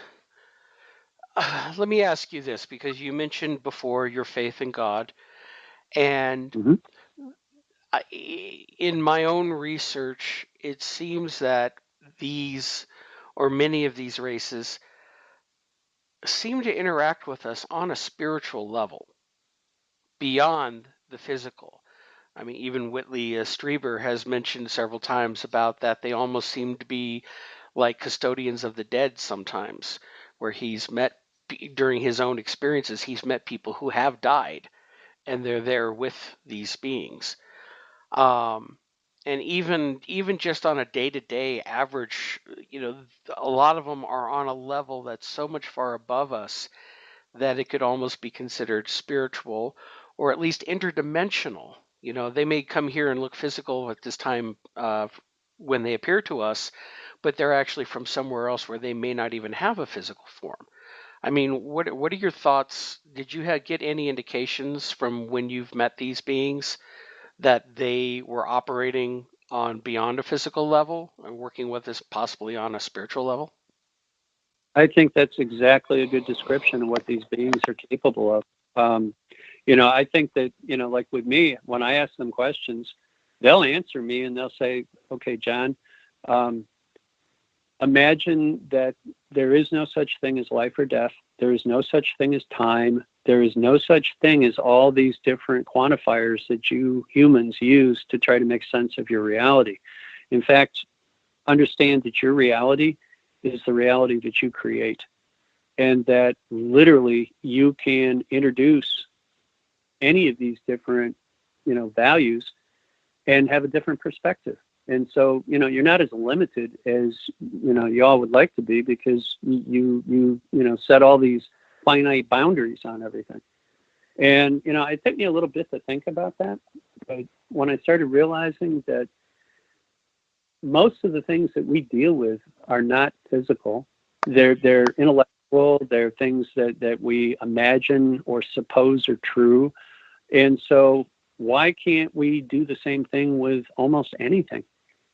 B: let me ask you this, because you mentioned before your faith in God, and in my own research, it seems that these, or many of these races, seem to interact with us on a spiritual level beyond the physical. I mean, even Whitley Strieber has mentioned several times about that they almost seem to be like custodians of the dead sometimes, where he's met, during his own experiences, he's met people who have died, and they're there with these beings. And even just on a day-to-day average, a lot of them are on a level that's so much far above us that it could almost be considered spiritual, or at least interdimensional. They may come here and look physical at this time when they appear to us, but they're actually from somewhere else where they may not even have a physical form. I mean, what are your thoughts? Did you get any indications from when you've met these beings that they were operating on beyond a physical level and working with us possibly on a spiritual level?
D: I think that's exactly a good description of what these beings are capable of. I think that, like with me, when I ask them questions, they'll answer me and they'll say, okay, John, imagine that there is no such thing as life or death. There is no such thing as time. There is no such thing as all these different quantifiers that you humans use to try to make sense of your reality. In fact, understand that your reality is the reality that you create, and that literally you can introduce any of these different, values and have a different perspective. And so, you're not as limited as, you all would like to be, because you set all these finite boundaries on everything. And, it took me a little bit to think about that. But when I started realizing that most of the things that we deal with are not physical, they're intellectual, they're things that we imagine or suppose are true. And so why can't we do the same thing with almost anything?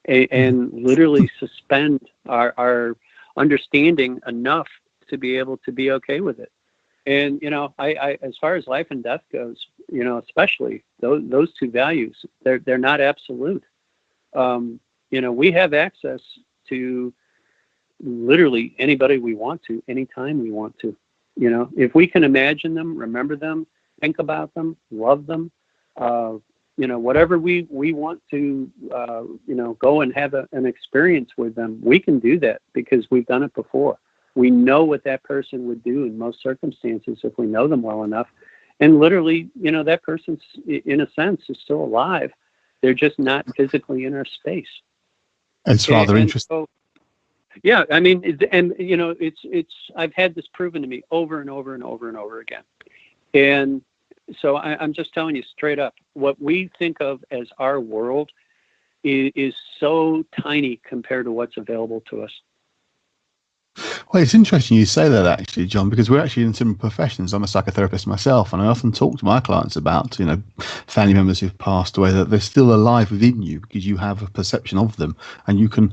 D: And literally suspend our understanding enough to be able to be okay with it. And, I as far as life and death goes, especially those two values, they're not absolute. We have access to literally anybody we want to, anytime we want to. If we can imagine them, remember them, think about them, love them, whatever we want to, go and have an experience with them, we can do that because we've done it before. We know what that person would do in most circumstances if we know them well enough. And literally, that person's, in a sense, is still alive. They're just not physically in our space.
C: It's rather interesting.
D: So, yeah, I mean, it's I've had this proven to me over and over and over and over again. And so I'm just telling you straight up, what we think of as our world is so tiny compared to what's available to us.
C: Well, it's interesting you say that, actually, John, because we're actually in similar professions. I'm a psychotherapist myself, and I often talk to my clients about, family members who've passed away, that they're still alive within you because you have a perception of them, and you can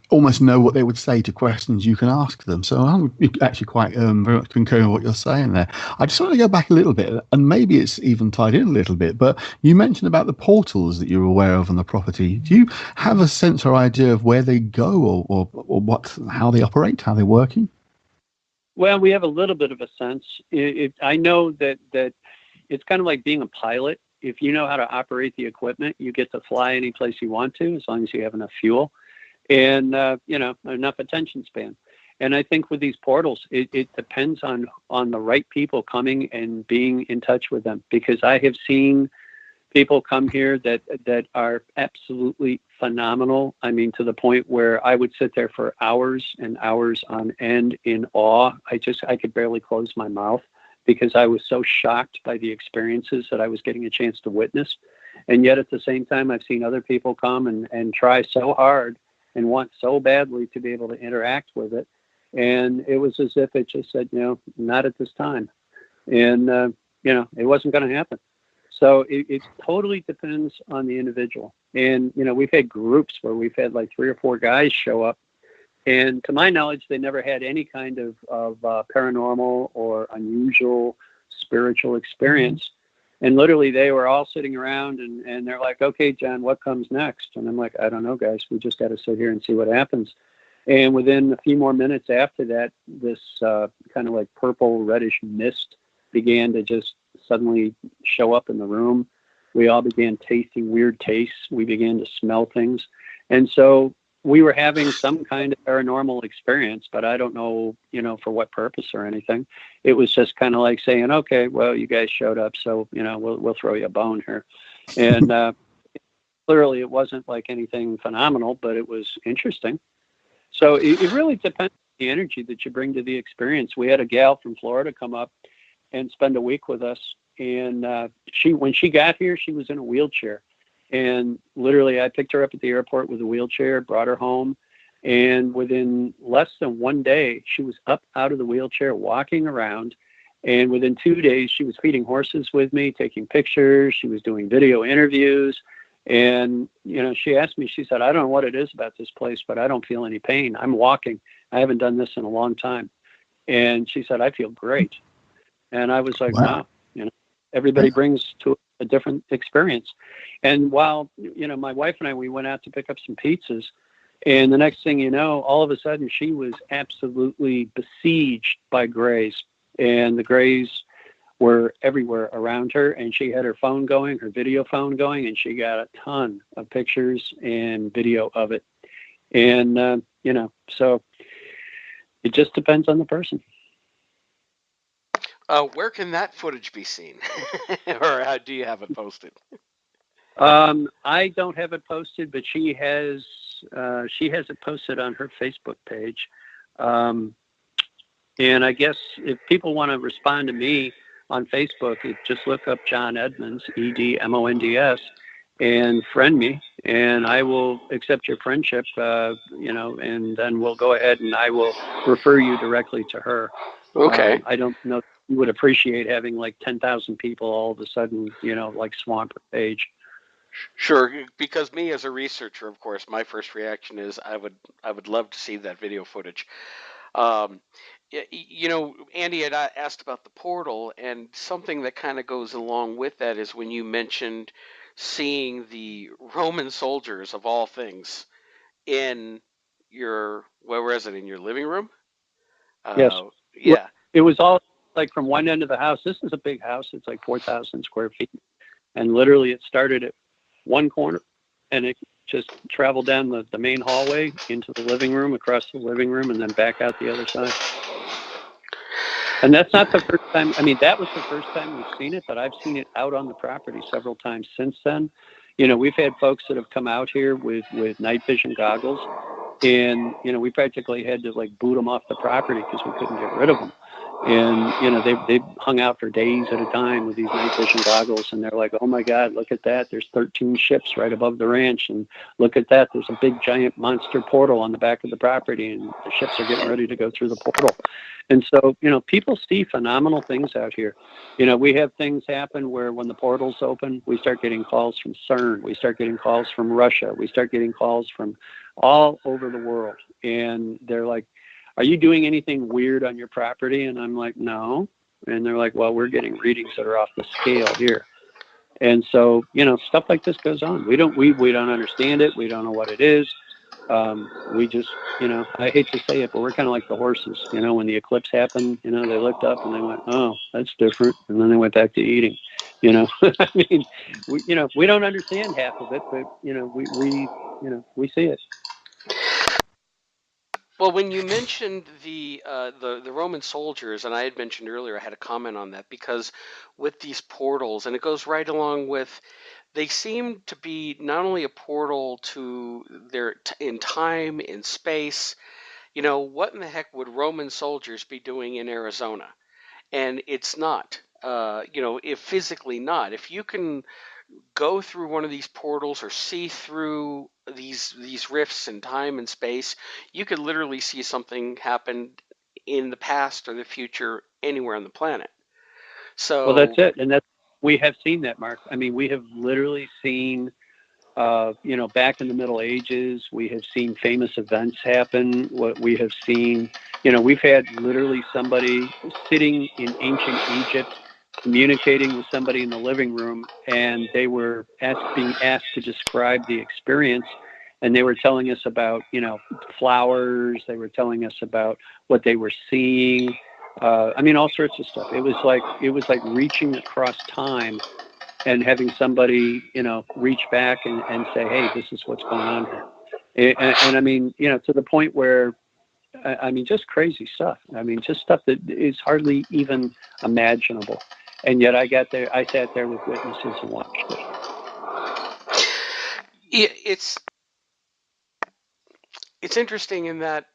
C: almost know what they would say to questions you can ask them. So I'm actually quite very much concurring with what you're saying there. I just want to go back a little bit, and maybe it's even tied in a little bit, but you mentioned about the portals that you're aware of on the property. Do you have a sense or idea of where they go, or how they operate, how they're working?
D: Well, we have a little bit of a sense. I know that it's kind of like being a pilot. If you know how to operate the equipment, you get to fly any place you want to, as long as you have enough fuel and, enough attention span. And I think with these portals, it depends on the right people coming and being in touch with them, because I have seen people come here that are absolutely phenomenal. I mean, to the point where I would sit there for hours and hours on end in awe. I could barely close my mouth because I was so shocked by the experiences that I was getting a chance to witness. And yet at the same time, I've seen other people come and try so hard and want so badly to be able to interact with it. And it was as if it just said, not at this time. And, it wasn't going to happen. So it totally depends on the individual. And, we've had groups where we've had like 3 or 4 guys show up. And to my knowledge, they never had any kind of paranormal or unusual spiritual experience. And literally they were all sitting around and they're like, okay, John, what comes next? And I'm like, I don't know, guys. We just got to sit here and see what happens. And within a few more minutes after that, this kind of like purple reddish mist began to just suddenly show up in the room. We all began tasting weird tastes. We began to smell things. And so we were having some kind of paranormal experience, but I don't know, for what purpose or anything. It was just kind of like saying, okay, well, you guys showed up, so, we'll throw you a bone here. And clearly it wasn't like anything phenomenal, but it was interesting. So it really depends on the energy that you bring to the experience. We had a gal from Florida come up and spend a week with us. And when she got here, she was in a wheelchair. And literally, I picked her up at the airport with a wheelchair, brought her home. And within less than 1 day, she was up out of the wheelchair, walking around. And within 2 days, she was feeding horses with me, taking pictures. She was doing video interviews. And, she asked me, she said, I don't know what it is about this place, but I don't feel any pain. I'm walking. I haven't done this in a long time. And she said, I feel great. And I was like, wow, everybody brings to a different experience. And while, my wife and I, we went out to pick up some pizzas. And the next thing you know, all of a sudden she was absolutely besieged by grays. And the grays were everywhere around her. And she had her phone going, her video phone going, and she got a ton of pictures and video of it. And, so it just depends on the person.
B: Where can that footage be seen? Or how do you have it posted?
D: I don't have it posted, but she has it posted on her Facebook page. And I guess if people want to respond to me on Facebook, just look up John Edmonds, Edmonds, and friend me, and I will accept your friendship, and then we'll go ahead and I will refer you directly to her.
B: Okay.
D: I don't know. You would appreciate having like 10,000 people all of a sudden, like swamp her page.
B: Sure, because me as a researcher, of course, my first reaction is I would love to see that video footage. Andy had asked about the portal, and something that kind of goes along with that is when you mentioned seeing the Roman soldiers of all things in your, where was it, in your living room?
D: Yes.
B: Yeah.
D: It was all like from one end of the house. This is a big house. It's like 4,000 square feet. And literally it started at one corner and it just traveled down the main hallway into the living room, across the living room, and then back out the other side. And that's not the first time. I mean, that was the first time we've seen it, but I've seen it out on the property several times since then. We've had folks that have come out here with night vision goggles, and, we practically had to like boot them off the property because we couldn't get rid of them. And, they hung out for days at a time with these night vision goggles, and they're like, oh my God, look at that. There's 13 ships right above the ranch. And look at that. There's a big giant monster portal on the back of the property, and the ships are getting ready to go through the portal. And so, people see phenomenal things out here. We have things happen where when the portals open, we start getting calls from CERN. We start getting calls from Russia. We start getting calls from all over the world. And they're like, are you doing anything weird on your property? And I'm like, no. And they're like, well, we're getting readings that are off the scale here. And so, stuff like this goes on. We don't understand it. We don't know what it is. We just, I hate to say it, but we're kind of like the horses. When the eclipse happened, they looked up and they went, oh, that's different. And then they went back to eating, I mean, we don't understand half of it, but, we see it.
B: Well, when you mentioned the Roman soldiers, and I had mentioned earlier, I had a comment on that because with these portals, and it goes right along with, they seem to be not only a portal to their in time, in space. What in the heck would Roman soldiers be doing in Arizona? And it's not. If physically not. If you can go through one of these portals or see through these rifts in time and space, you could literally see something happen in the past or the future anywhere on the planet. So,
D: well, that's it, and we have seen that, Mark. I mean, we have literally seen, back in the Middle Ages, we have seen famous events happen. What we have seen, we've had literally somebody sitting in ancient Egypt communicating with somebody in the living room, and they were being asked to describe the experience, and they were telling us about, flowers. They were telling us about what they were seeing. All sorts of stuff. It was like reaching across time and having somebody, reach back and say, hey, this is what's going on here. And to the point where, just crazy stuff. Just stuff that is hardly even imaginable. And yet I sat there with witnesses and watched it.
B: It's interesting in that,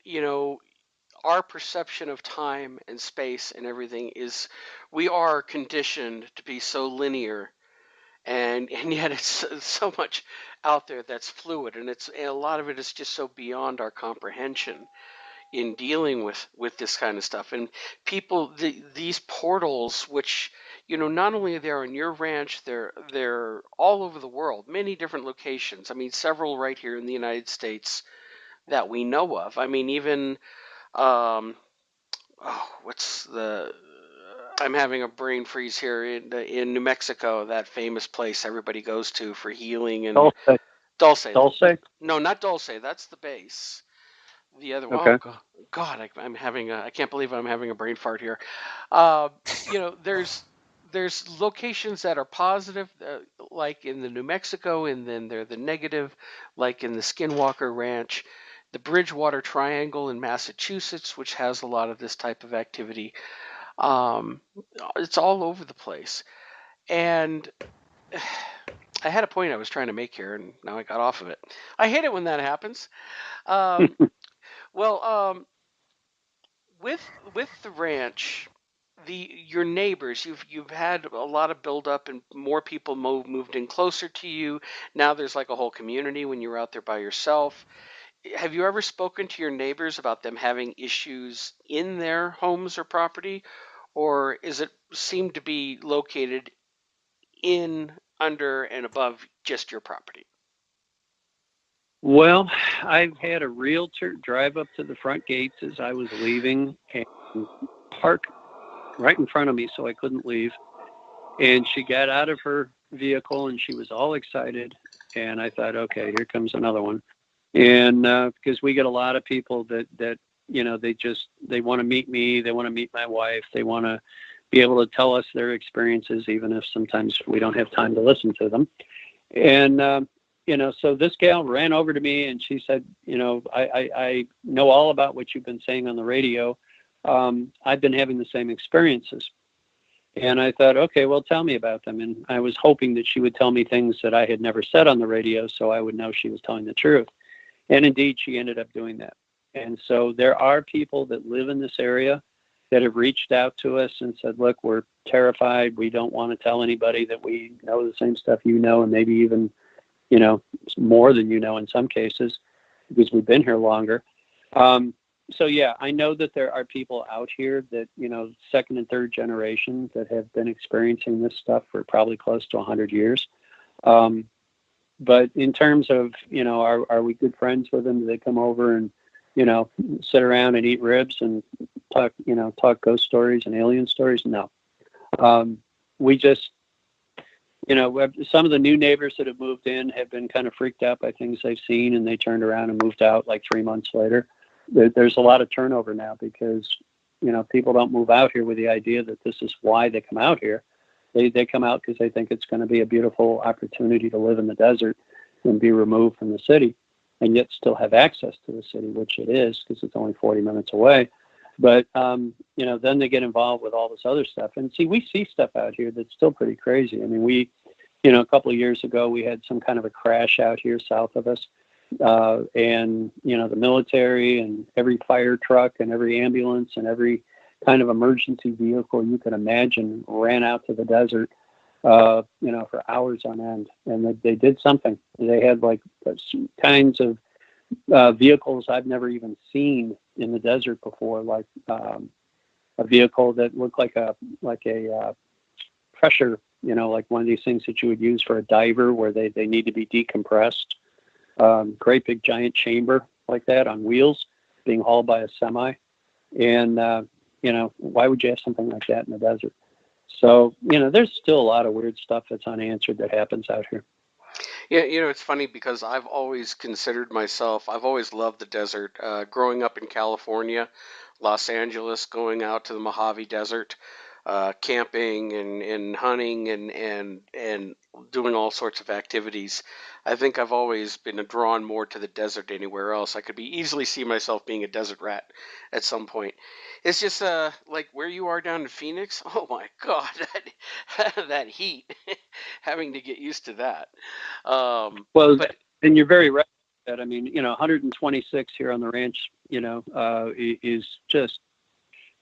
B: our perception of time and space and everything is, we are conditioned to be so linear, and yet it's so much out there that's fluid, and a lot of it is just so beyond our comprehension in dealing with this kind of stuff. And people, these portals, which, not only are they on your ranch, they're all over the world, many different locations. Several right here in the United States that we know of. Even I'm having a brain freeze here in New Mexico, that famous place everybody goes to for healing and Dulce. No, not Dulce. That's the base. The other one.
D: Okay.
B: Oh God, I can't believe I'm having a brain fart here. There's locations that are positive, like in the New Mexico, and then they're the negative, like in the Skinwalker Ranch, the Bridgewater Triangle in Massachusetts, which has a lot of this type of activity. It's all over the place. And I had a point I was trying to make here, and now I got off of it. I hate it when that happens. With the ranch, your neighbors, you've had a lot of build up, and more people moved in closer to you. Now there's like a whole community when you're out there by yourself. Have you ever spoken to your neighbors about them having issues in their homes or property, or is it seem to be located in, under, and above just your property?
D: Well, I've had a realtor drive up to the front gates as I was leaving and park right in front of me so I couldn't leave. And she got out of her vehicle and she was all excited. And I thought, okay, here comes another one. And because we get a lot of people that they want to meet me, they want to meet my wife, they want to be able to tell us their experiences, even if sometimes we don't have time to listen to them. And so this gal ran over to me and she said, I know all about what you've been saying on the radio. I've been having the same experiences. And I thought, okay, well, tell me about them. And I was hoping that she would tell me things that I had never said on the radio, so I would know she was telling the truth. And indeed, she ended up doing that. And so there are people that live in this area that have reached out to us and said, look, we're terrified. We don't want to tell anybody that we know the same stuff you know, and maybe even, more than in some cases, because we've been here longer. So, yeah, I know that there are people out here that, second and third generation that have been experiencing this stuff for probably close to 100 years. But in terms of, are we good friends with them? Do they come over and, sit around and eat ribs and talk ghost stories and alien stories? No. We just, some of the new neighbors that have moved in have been kind of freaked out by things they've seen, and they turned around and moved out like 3 months later. There's a lot of turnover now because, people don't move out here with the idea that this is why they come out here. They come out because they think it's going to be a beautiful opportunity to live in the desert and be removed from the city and yet still have access to the city, which it is because it's only 40 minutes away. But, then they get involved with all this other stuff. And see, we see stuff out here that's still pretty crazy. A couple of years ago, we had some kind of a crash out here south of us. And the military and every fire truck and every ambulance and every kind of emergency vehicle you could imagine ran out to the desert. for hours on end. And they did something. They had like kinds of vehicles I've never even seen in the desert before, like a vehicle that looked like a pressure, like one of these things that you would use for a diver where they need to be decompressed. Great big giant chamber like that on wheels being hauled by a semi. And, why would you have something like that in the desert? So, there's still a lot of weird stuff that's unanswered that happens out here.
B: Yeah, it's funny because I've always considered myself, I've always loved the desert. Growing up in California, Los Angeles, going out to the Mojave Desert, camping and hunting and doing all sorts of activities. I think I've always been drawn more to the desert anywhere else. I could easily see myself being a desert rat at some point. It's just like where you are down in Phoenix. Oh my God, that heat! Having to get used to that.
D: And you're very right. I mean, 126 here on the ranch, is just,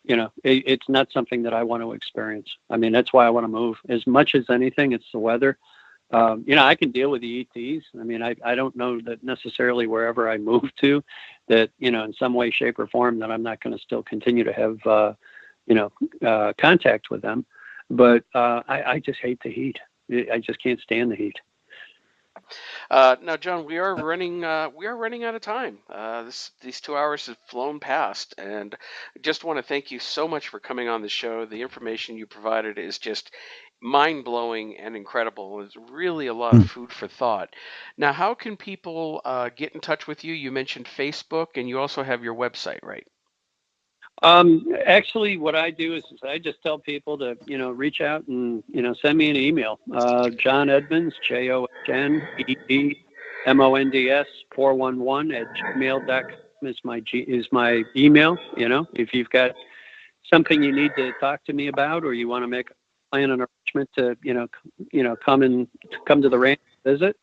D: it's not something that I want to experience. I mean, that's why I want to move. As much as anything, it's the weather. I can deal with the ETs. I mean, I don't know that necessarily wherever I move to that, in some way, shape, or form that I'm not going to still continue to have, contact with them. But I just hate the heat. I just can't stand the heat.
B: Now, John, we are running out of time. These 2 hours have flown past, and I just want to thank you so much for coming on the show. The information you provided is just mind-blowing and incredible. It's really a lot of food for thought. Now, how can people get in touch with you? You mentioned Facebook, and you also have your website, right?
D: Actually, what I do is I just tell people to, reach out and, send me an email. John Edmunds, JOHNEDMONDS 411 is my email. If you've got something you need to talk to me about, or you want to make a plan and arrangement to, come to the ranch and visit,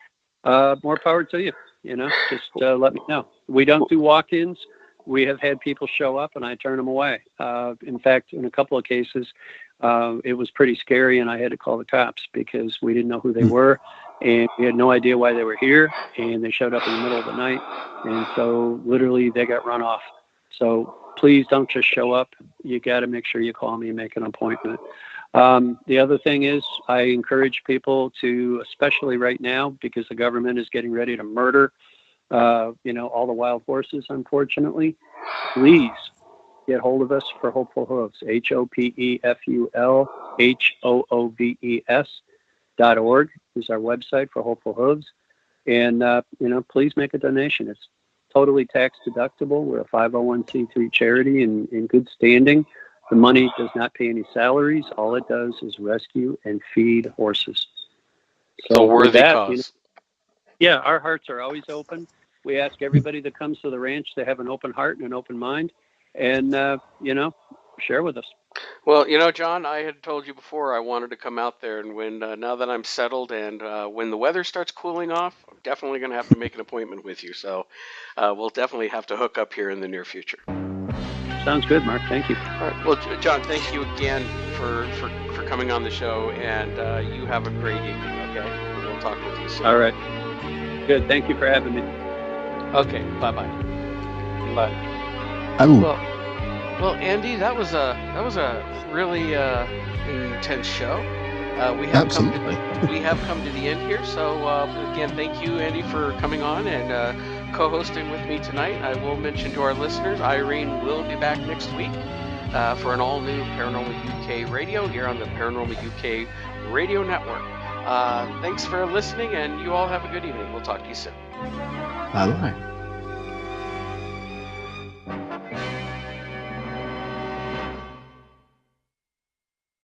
D: more power to you. Just let me know. We don't do walk-ins. We have had people show up and I turn them away. In fact, in a couple of cases, it was pretty scary and I had to call the cops because we didn't know who they were and we had no idea why they were here, and they showed up in the middle of the night, and so literally they got run off. So please don't just show up. You got to make sure you call me and make an appointment. The other thing is I encourage people to, especially right now, because the government is getting ready to murder all the wild horses, unfortunately, please get hold of us for Hopeful Hooves, HOPEFULHOOVES.org is our website for Hopeful Hooves. And, please make a donation. It's totally tax deductible. We're a 501c3 charity in good standing. The money does not pay any salaries. All it does is rescue and feed horses.
B: So worthy cause.
D: Yeah, our hearts are always open. We ask everybody that comes to the ranch to have an open heart and an open mind and, share with us.
B: Well, John, I had told you before I wanted to come out there, and now that I'm settled and when the weather starts cooling off, I'm definitely going to have to make an appointment with you. So we'll definitely have to hook up here in the near future.
D: Sounds good, Mark. Thank you.
B: All right. Well, John, thank you again for coming on the show, and you have a great evening, okay? We'll talk with you soon.
D: All right. Good. Thank you for having me.
B: Okay. Bye-bye.
D: Bye.
B: Well, Andy, that was a really intense show. We have come to the end here. So again, thank you, Andy, for coming on and co-hosting with me tonight. I will mention to our listeners, Irene will be back next week for an all-new Paranormal UK radio here on the Paranormal UK Radio Network. Thanks for listening, and you all have a good evening. We'll talk to you soon.
C: Bye-bye.